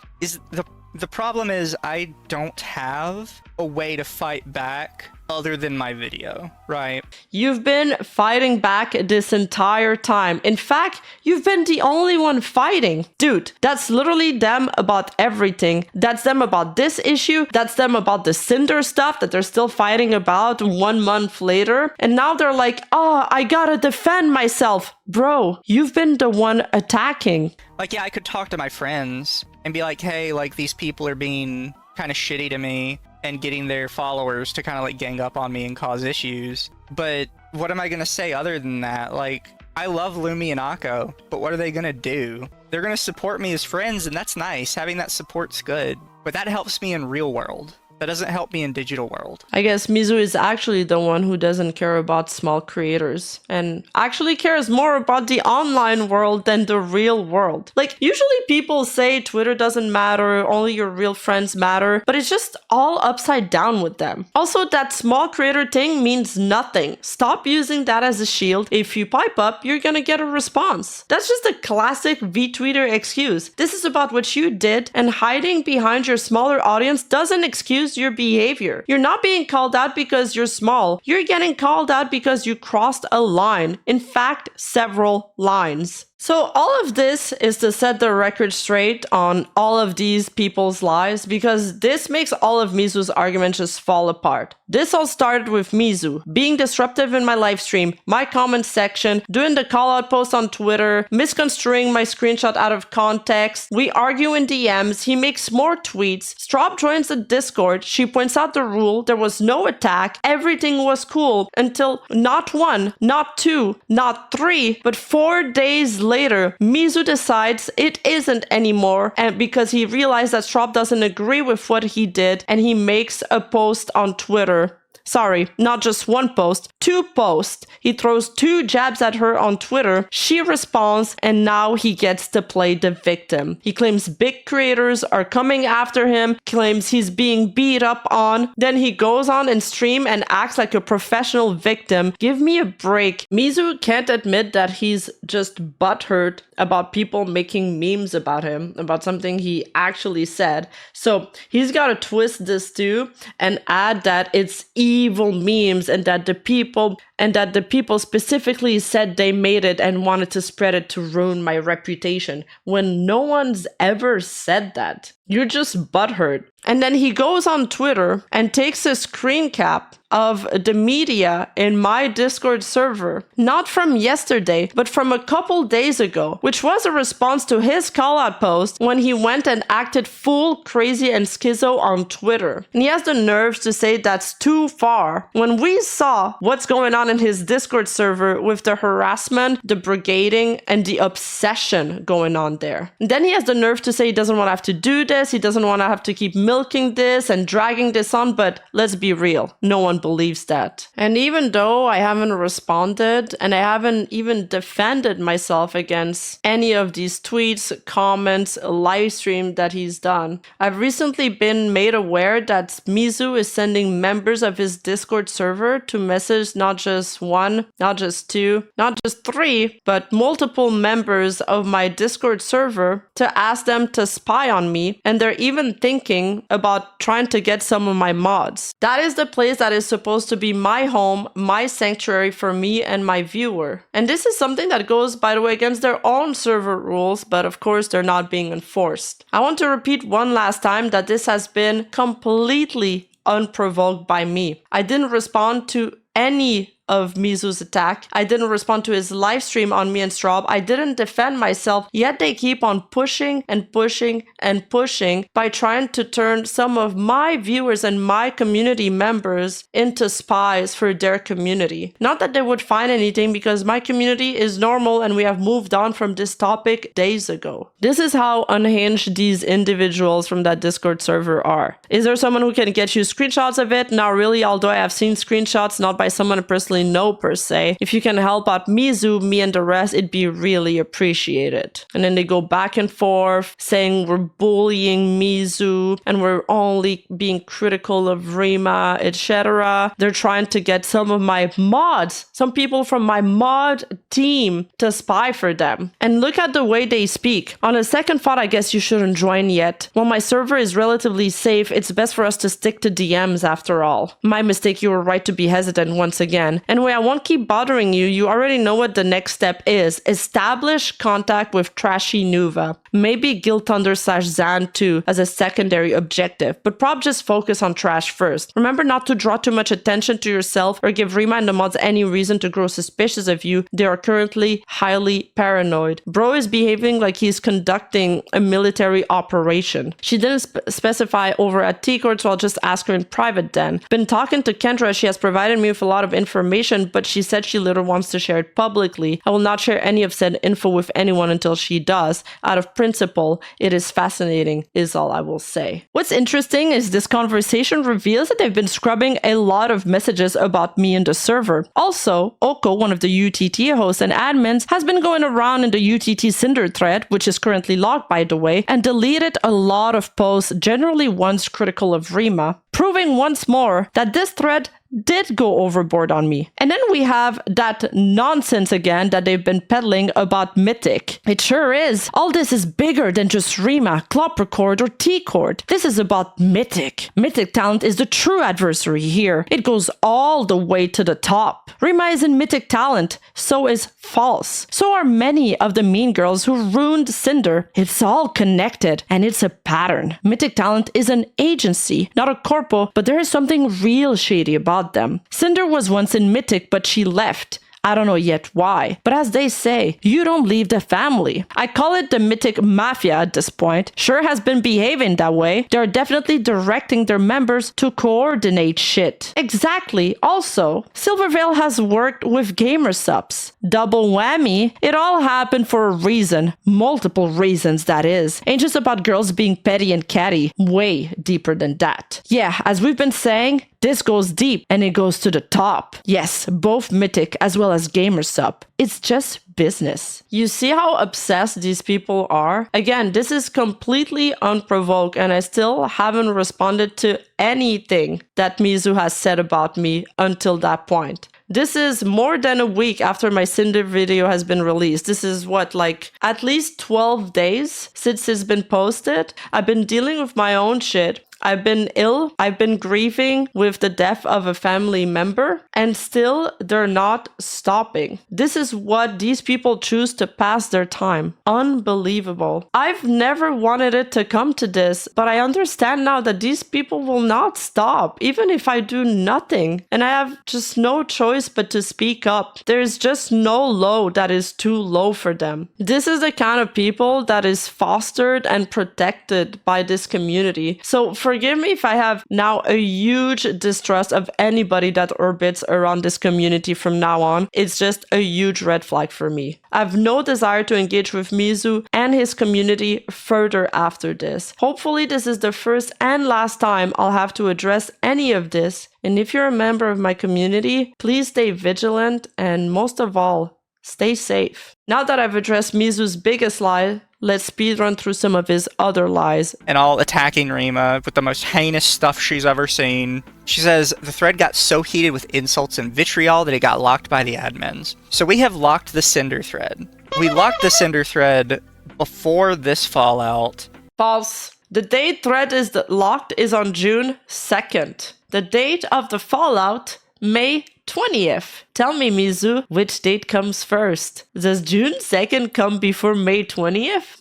The problem is I don't have a way to fight back other than my video, right? You've been fighting back this entire time. In fact, you've been the only one fighting. Dude, that's literally them about everything. That's them about this issue. That's them about the Cinder stuff that they're still fighting about 1 month later. And now they're like, oh, I gotta defend myself. Bro, you've been the one attacking. Yeah, I could talk to my friends and be like, hey, these people are being kind of shitty to me and getting their followers to kind of gang up on me and cause issues. But what am I going to say other than that? I love Lumi and Akko, but what are they going to do? They're going to support me as friends, and that's nice. Having that support's good. But that helps me in real world. That doesn't help me in digital world. I guess Mizu is actually the one who doesn't care about small creators and actually cares more about the online world than the real world. Usually people say Twitter doesn't matter, only your real friends matter, but it's just all upside down with them. Also, that small creator thing means nothing. Stop using that as a shield. If you pipe up, you're gonna get a response. That's just a classic VTweeter excuse. This is about what you did, and hiding behind your smaller audience doesn't excuse your behavior. You're not being called out because you're small. You're getting called out because you crossed a line. In fact, several lines. So all of this is to set the record straight on all of these people's lives, because this makes all of Mizu's arguments just fall apart. This all started with Mizu being disruptive in my live stream, my comment section, doing the call out post on Twitter, misconstruing my screenshot out of context. We argue in DMs. He makes more tweets. Strob joins the Discord. She points out the rule. There was no attack. Everything was cool until not 1, not 2, not 3, but 4 days later, Mizu decides it isn't anymore, and because he realized that Strob doesn't agree with what he did, and he makes a post on Twitter. Sorry, not just one post, 2 posts. He throws 2 jabs at her on Twitter. She responds, and now he gets to play the victim. He claims big creators are coming after him, claims he's being beat up on. Then he goes on and stream and acts like a professional victim. Give me a break. Mizu can't admit that he's just butthurt about people making memes about him, about something he actually said. So he's got to twist this too and add that it's evil memes and that the people specifically said they made it and wanted to spread it to ruin my reputation, when no one's ever said that. You're just butthurt. And then he goes on Twitter and takes a screen cap of the media in my Discord server, not from yesterday, but from a couple days ago, which was a response to his call-out post when he went and acted full crazy and schizo on Twitter. And he has the nerves to say that's too far, when we saw what's going on in his Discord server with the harassment, the brigading, and the obsession going on there. And then he has the nerve to say he doesn't want to have to do this, he doesn't want to have to keep milking this and dragging this on, but let's be real, no one believes that. And even though I haven't responded and I haven't even defended myself against any of these tweets, comments, live stream that he's done, I've recently been made aware that Mizu is sending members of his Discord server to message not just one, not just two, not just three, but multiple members of my Discord server to ask them to spy on me, and they're even thinking about trying to get some of my mods. That is the place that is supposed to be my home, my sanctuary for me and my viewer. And this is something that goes, by the way, against their own server rules, but of course they're not being enforced. I want to repeat one last time that this has been completely unprovoked by me. I didn't respond to any of Mizu's attack. I didn't respond to his live stream on me and Strob. I didn't defend myself, yet they keep on pushing and pushing and pushing by trying to turn some of my viewers and my community members into spies for their community. Not that they would find anything, because my community is normal and we have moved on from this topic days ago. This is how unhinged these individuals from that Discord server are. Is there someone who can get you screenshots of it? Not really, although I have seen screenshots, not by someone personally know per se. If you can help out Mizu, me and the rest, it'd be really appreciated. And then they go back and forth saying we're bullying Mizu and we're only being critical of Rima, etc. They're trying to get some of my mods, some people from my mod team, to spy for them. And look at the way they speak. On a second thought, I guess you shouldn't join yet. While my server is relatively safe, it's best for us to stick to DMs after all. My mistake, you were right to be hesitant once again. Anyway, I won't keep bothering you. You already know what the next step is. Establish contact with Trashy Nuva. Maybe Guild Thunder / Zan too as a secondary objective, but probably just focus on Trash first. Remember not to draw too much attention to yourself or give Rima and the mods any reason to grow suspicious of you. They are currently highly paranoid. Bro is behaving like he's conducting a military operation. She didn't specify over at T-Court, so I'll just ask her in private then. Been talking to Kendra. She has provided me with a lot of information, but she said she later wants to share it publicly. I will not share any of said info with anyone until she does. Out of principle, it is fascinating, is all I will say. What's interesting is this conversation reveals that they've been scrubbing a lot of messages about me in the server. Also, Oko, one of the UTT hosts and admins, has been going around in the UTT Cinder thread, which is currently locked by the way, and deleted a lot of posts, generally ones critical of Rima, proving once more that this thread did go overboard on me. And then we have that nonsense again that they've been peddling about Mythic. It sure is. All this is bigger than just Rima, Cloppercord, or T-Cord. This is about Mythic. Mythic talent is the true adversary here. It goes all the way to the top. Rima is in Mythic talent, so is False. So are many of the mean girls who ruined Cinder. It's all connected, and it's a pattern. Mythic talent is an agency, not a corpo, but there is something real shady about them. Cinder was once in Mythic, but she left. I don't know yet why, but as they say, you don't leave the family. I call it the Mythic Mafia at this point. Sure has been behaving that way. They're definitely directing their members to coordinate shit. Exactly. Also, Silvervale has worked with gamer subs. Double whammy. It all happened for a reason. Multiple reasons, that is. Ain't just about girls being petty and catty. Way deeper than that. Yeah, as we've been saying, this goes deep and it goes to the top. Yes, both Mythic as well as gamer sub. It's just business. You see how obsessed these people are? Again, this is completely unprovoked and I still haven't responded to anything that Mizu has said about me until that point. This is more than a week after my Cinder video has been released. This is what, like, at least 12 days since it's been posted. I've been dealing with my own shit. I've been ill. I've been grieving with the death of a family member, and still they're not stopping. This is what these people choose to pass their time. Unbelievable. I've never wanted it to come to this, but I understand now that these people will not stop, even if I do nothing. And I have just no choice but to speak up. There's just no low that is too low for them. This is the kind of people that is fostered and protected by this community. So forgive me if I have now a huge distrust of anybody that orbits around this community from now on. It's just a huge red flag for me. I have no desire to engage with Mizu and his community further after this. Hopefully this is the first and last time I'll have to address any of this. And if you're a member of my community, please stay vigilant and most of all, stay safe. Now that I've addressed Mizu's biggest lie, let's speedrun through some of his other lies. And all attacking Rima with the most heinous stuff she's ever seen. She says the thread got so heated with insults and vitriol that it got locked by the admins. So we have locked the Cinder thread. We locked the Cinder thread before this fallout. False. The date thread is locked is on June 2nd. The date of the fallout, May 20th. Tell me, Mizu, which date comes first? Does June 2nd come before May 20th?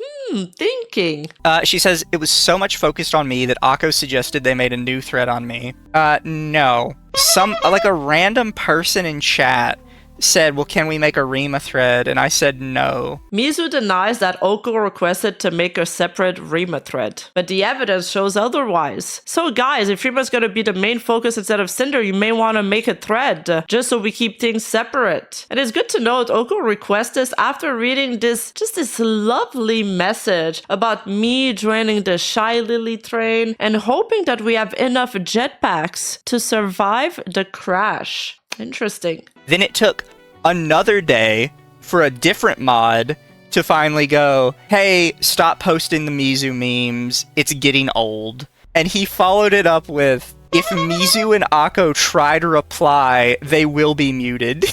Thinking. She says, it was so much focused on me that Akko suggested they made a new thread on me. No. A random person in chat said, well, can we make a Rima thread? And I said no. Mizu denies that Oko requested to make a separate Rima thread, but the evidence shows otherwise. So guys, if Rima's gonna be the main focus instead of Cinder, you may want to make a thread, just so we keep things separate. And it's good to note Oko requested this after reading this lovely message about me joining the Shylily train and hoping that we have enough jetpacks to survive the crash. Interesting. Then it took another day for a different mod to finally go, hey, stop posting the Mizu memes. It's getting old. And he followed it up with, if Mizu and Akko try to reply, they will be muted.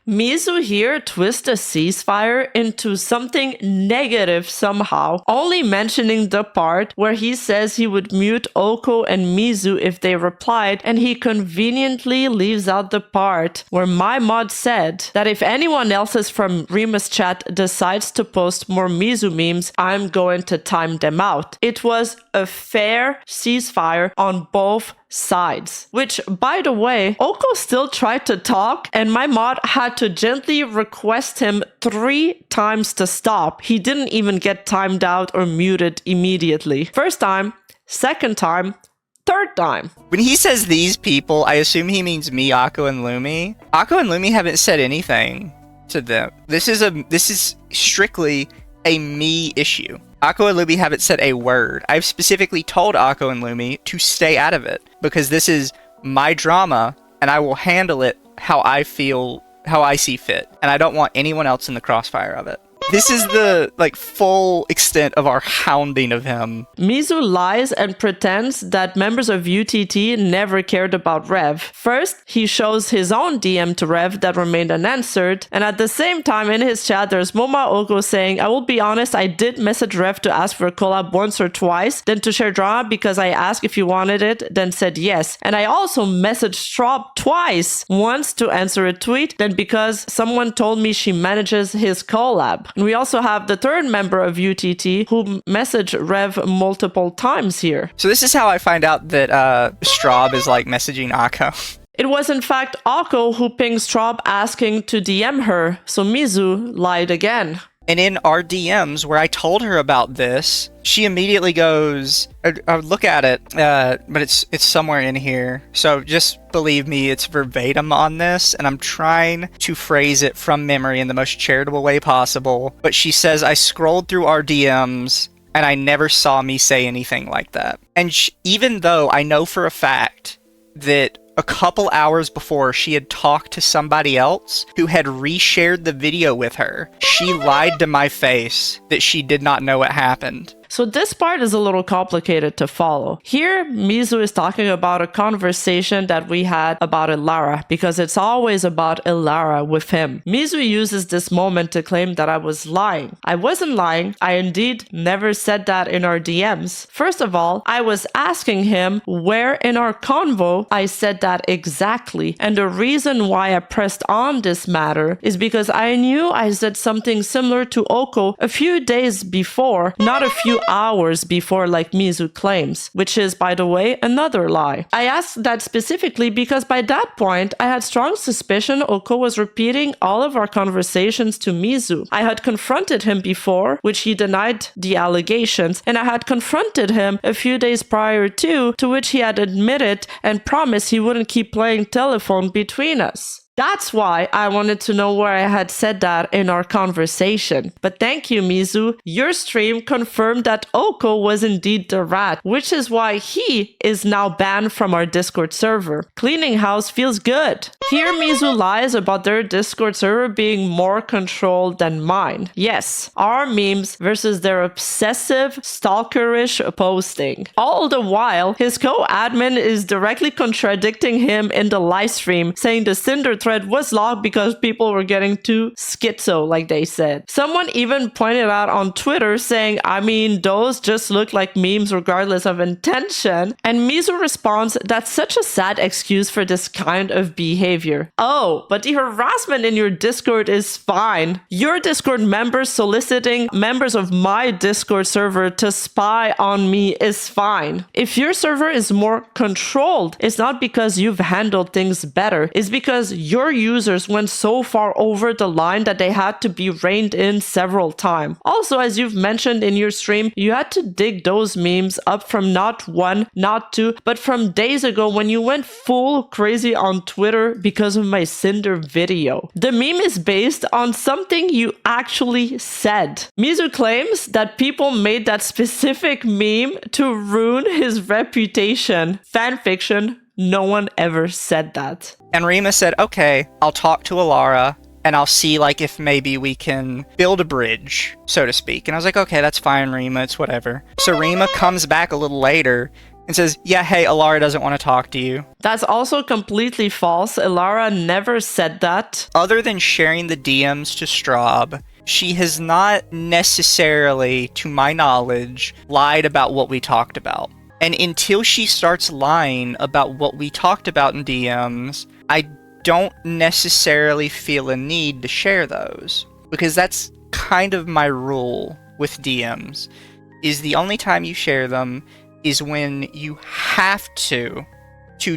Mizu here twists a ceasefire into something negative somehow, only mentioning the part where he says he would mute Oko and Mizu if they replied, and he conveniently leaves out the part where my mod said that if anyone else from Rima's chat decides to post more Mizu memes, I'm going to time them out. It was a fair ceasefire on both sides. Which, by the way, Oko still tried to talk and my mod had to gently request him 3 times to stop. He didn't even get timed out or muted immediately. First time, second time, third time. When he says these people, I assume he means me, Akko, and Lumi. Akko and Lumi haven't said anything to them. This is strictly a me issue. Akko and Lumi haven't said a word. I've specifically told Akko and Lumi to stay out of it because this is my drama and I will handle it how I see fit. And I don't want anyone else in the crossfire of it. This is the full extent of our hounding of him. Mizu lies and pretends that members of UTT never cared about Rev. First, he shows his own DM to Rev that remained unanswered, and at the same time in his chat there's Moma Oko saying, I will be honest, I did message Rev to ask for a collab once or twice, then to share drama because I asked if he wanted it, then said yes. And I also messaged Strob twice, once to answer a tweet, then because someone told me she manages his collab. And we also have the third member of UTT who messaged Rev multiple times here. So this is how I find out that Strob is messaging Akko. It was in fact Akko who pinged Strob asking to DM her, so Mizu lied again. And in our DMs, where I told her about this, she immediately goes, I would look at it, but it's somewhere in here. So just believe me, it's verbatim on this, and I'm trying to phrase it from memory in the most charitable way possible. But she says, I scrolled through our DMs, and I never saw me say anything like that. And even though I know for a fact that a couple hours before she had talked to somebody else who had reshared the video with her, she lied to my face that she did not know what happened. So this part is a little complicated to follow. Here, Mizu is talking about a conversation that we had about Ilara, because it's always about Ilara with him. Mizu uses this moment to claim that I was lying. I wasn't lying. I indeed never said that in our DMs. First of all, I was asking him where in our convo I said that exactly. And the reason why I pressed on this matter is because I knew I said something similar to Oko a few days before, not a few hours before like Mizu claims, which is, by the way, another lie. I asked that specifically because by that point, I had strong suspicion Oko was repeating all of our conversations to Mizu. I had confronted him before, which he denied the allegations, and I had confronted him a few days prior to which he had admitted and promised he wouldn't keep playing telephone between us. That's why I wanted to know where I had said that in our conversation. But thank you, Mizu. Your stream confirmed that Oko was indeed the rat, which is why he is now banned from our Discord server. Cleaning house feels good. Here, Mizu lies about their Discord server being more controlled than mine. Yes, our memes versus their obsessive, stalkerish posting. All the while, his co-admin is directly contradicting him in the live stream, saying the Cinder thread was locked because people were getting too schizo, like they said. Someone even pointed out on Twitter saying, I mean, those just look like memes regardless of intention. And Mizu responds, that's such a sad excuse for this kind of behavior. Oh, but the harassment in your Discord is fine. Your Discord members soliciting members of my Discord server to spy on me is fine. If your server is more controlled, it's not because you've handled things better. It's because your users went so far over the line that they had to be reined in several times. Also, as you've mentioned in your stream, you had to dig those memes up from not one, not two, but from days ago when you went full crazy on Twitter because of my Cinder video. The meme is based on something you actually said. Mizu claims that people made that specific meme to ruin his reputation. Fanfiction. No one ever said that. And Rima said, okay, I'll talk to Ilara and I'll see like if maybe we can build a bridge, so to speak. And I was like, okay, that's fine, Rima, it's whatever. So Rima comes back a little later and says, yeah, hey, Ilara doesn't want to talk to you. That's also completely false. Ilara never said that. Other than sharing the DMs to Strob, she has not necessarily, to my knowledge, lied about what we talked about. And until she starts lying about what we talked about in DMs, I don't necessarily feel a need to share those. Because that's kind of my rule with DMs, is the only time you share them is when you have to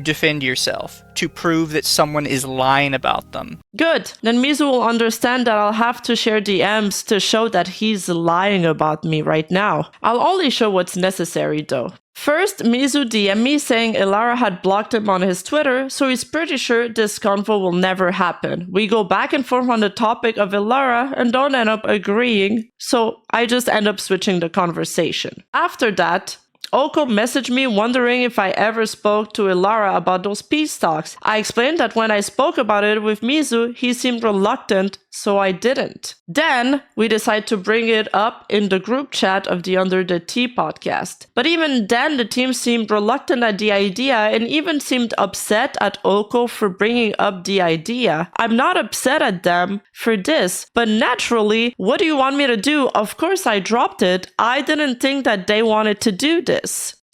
defend yourself, to prove that someone is lying about them. Good. Then Mizu will understand that I'll have to share DMs to show that he's lying about me right now. I'll only show what's necessary though. First, Mizu DM'd me saying Ilara had blocked him on his Twitter, so he's pretty sure this convo will never happen. We go back and forth on the topic of Ilara and don't end up agreeing, so I just end up switching the conversation. After that, Oko messaged me wondering if I ever spoke to Ilara about those peace talks. I explained that when I spoke about it with Mizu, he seemed reluctant, so I didn't. Then, we decided to bring it up in the group chat of the Under the Tea podcast. But even then, the team seemed reluctant at the idea and even seemed upset at Oko for bringing up the idea. I'm not upset at them for this, but naturally, what do you want me to do? Of course I dropped it. I didn't think that they wanted to do this.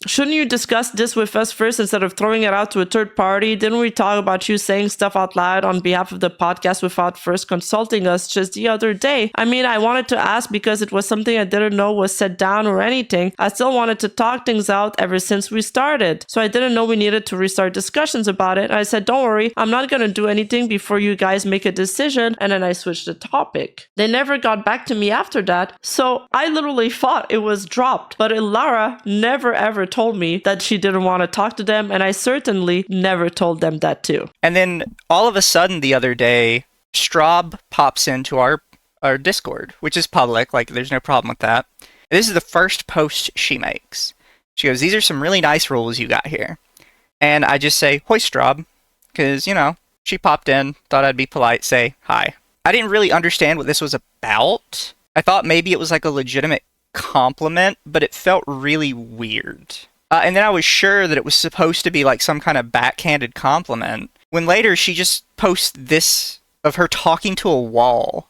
Shouldn't you discuss this with us first instead of throwing it out to a third party? Didn't we talk about you saying stuff out loud on behalf of the podcast without first consulting us just the other day? I mean, I wanted to ask because it was something I didn't know was set down or anything. I still wanted to talk things out ever since we started. So I didn't know we needed to restart discussions about it. And I said, don't worry, I'm not going to do anything before you guys make a decision. And then I switched the topic. They never got back to me after that. So I literally thought it was dropped. But Ilara never ever told me that she didn't want to talk to them, and I certainly never told them that too. And then all of a sudden the other day, Strob pops into our Discord, which is public, like there's no problem with that. This is the first post she makes. She goes, these are some really nice rules you got here. And I just say, hoi Strob, because, you know, she popped in, thought I'd be polite, say hi. I didn't really understand what this was about. I thought maybe it was like a legitimate compliment, but it felt really weird. And then I was sure that it was supposed to be like some kind of backhanded compliment, when later she just posts this of her talking to a wall.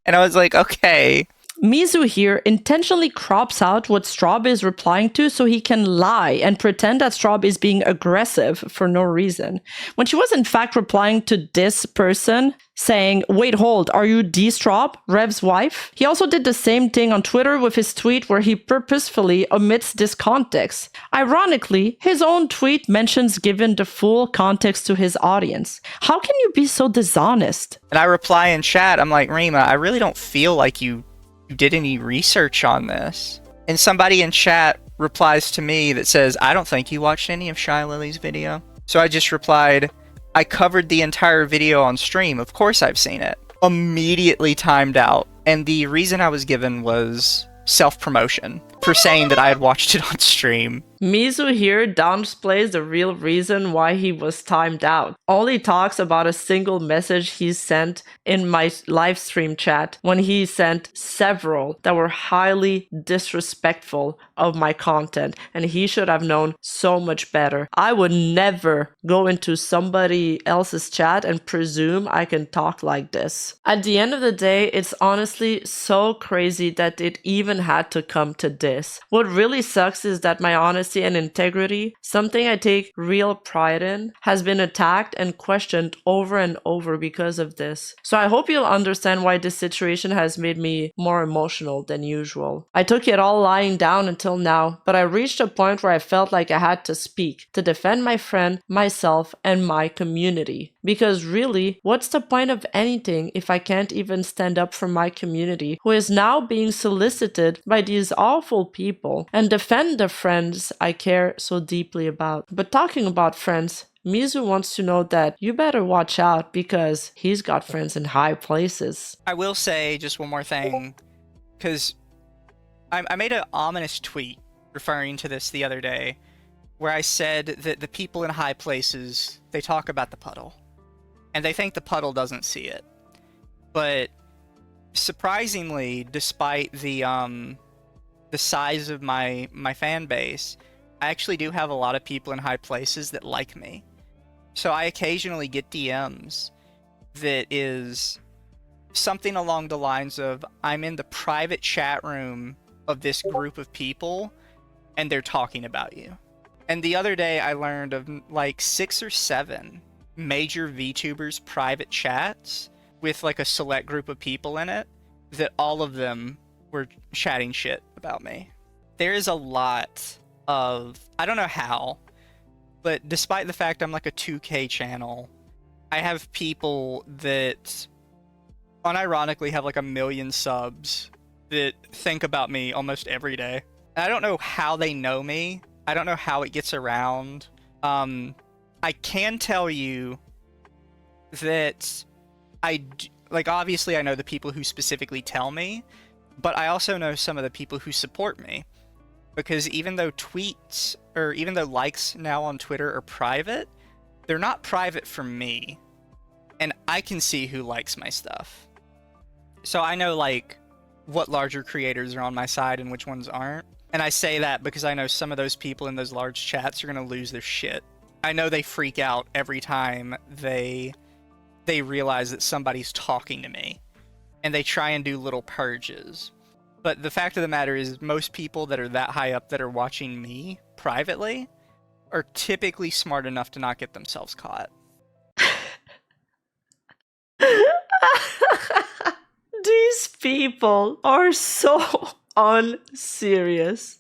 And I was like, okay. Mizu here intentionally crops out what Strob is replying to so he can lie and pretend that Strob is being aggressive for no reason. When she was in fact replying to this person, saying, "Wait, hold, are you Strob, Rev's wife?" He also did the same thing on Twitter with his tweet where he purposefully omits this context. Ironically, his own tweet mentions giving the full context to his audience. How can you be so dishonest? And I reply in chat, I'm like, Rima, I really don't feel like you did any research on this. And somebody in chat replies to me that says, I don't think you watched any of Shylily's video. So I just replied, I covered the entire video on stream. Of course I've seen it. Immediately timed out. And the reason I was given was self-promotion for saying that I had watched it on stream. Mizu here downplays the real reason why he was timed out. Only talks about a single message he sent in my live stream chat when he sent several that were highly disrespectful of my content, and he should have known so much better. I would never go into somebody else's chat and presume I can talk like this. At the end of the day, it's honestly so crazy that it even had to come to this. What really sucks is that my honesty and integrity, something I take real pride in, has been attacked and questioned over and over because of this. So I hope you'll understand why this situation has made me more emotional than usual. I took it all lying down until now, but I reached a point where I felt like I had to speak to defend my friend, myself, and my community. Because really, what's the point of anything if I can't even stand up for my community, who is now being solicited by these awful people, and defend the friends I care so deeply about? But talking about friends, Mizu wants to know that you better watch out because he's got friends in high places. I will say just one more thing, because I made an ominous tweet referring to this the other day, where I said that the people in high places, they talk about the puddle, and they think the puddle doesn't see it. But surprisingly, despite the size of my fan base, I actually do have a lot of people in high places that like me. So I occasionally get DMs that is something along the lines of, I'm in the private chat room of this group of people, and they're talking about you. And the other day I learned of like 6 or 7 major VTubers private chats with like a select group of people in it, that all of them were chatting shit about me. There is a lot of, I don't know how, but despite the fact I'm like a 2K channel, I have people that unironically have like 1 million subs that think about me almost every day. And I don't know how they know me. I don't know how it gets around. I can tell you that like, obviously I know the people who specifically tell me, but I also know some of the people who support me. Because even though tweets, or even though likes now on Twitter are private, they're not private for me. And I can see who likes my stuff. So I know, like, what larger creators are on my side and which ones aren't. And I say that because I know some of those people in those large chats are going to lose their shit. I know they freak out every time they realize that somebody's talking to me. And they try and do little purges. But the fact of the matter is, most people that are that high up that are watching me privately are typically smart enough to not get themselves caught. These people are so unserious.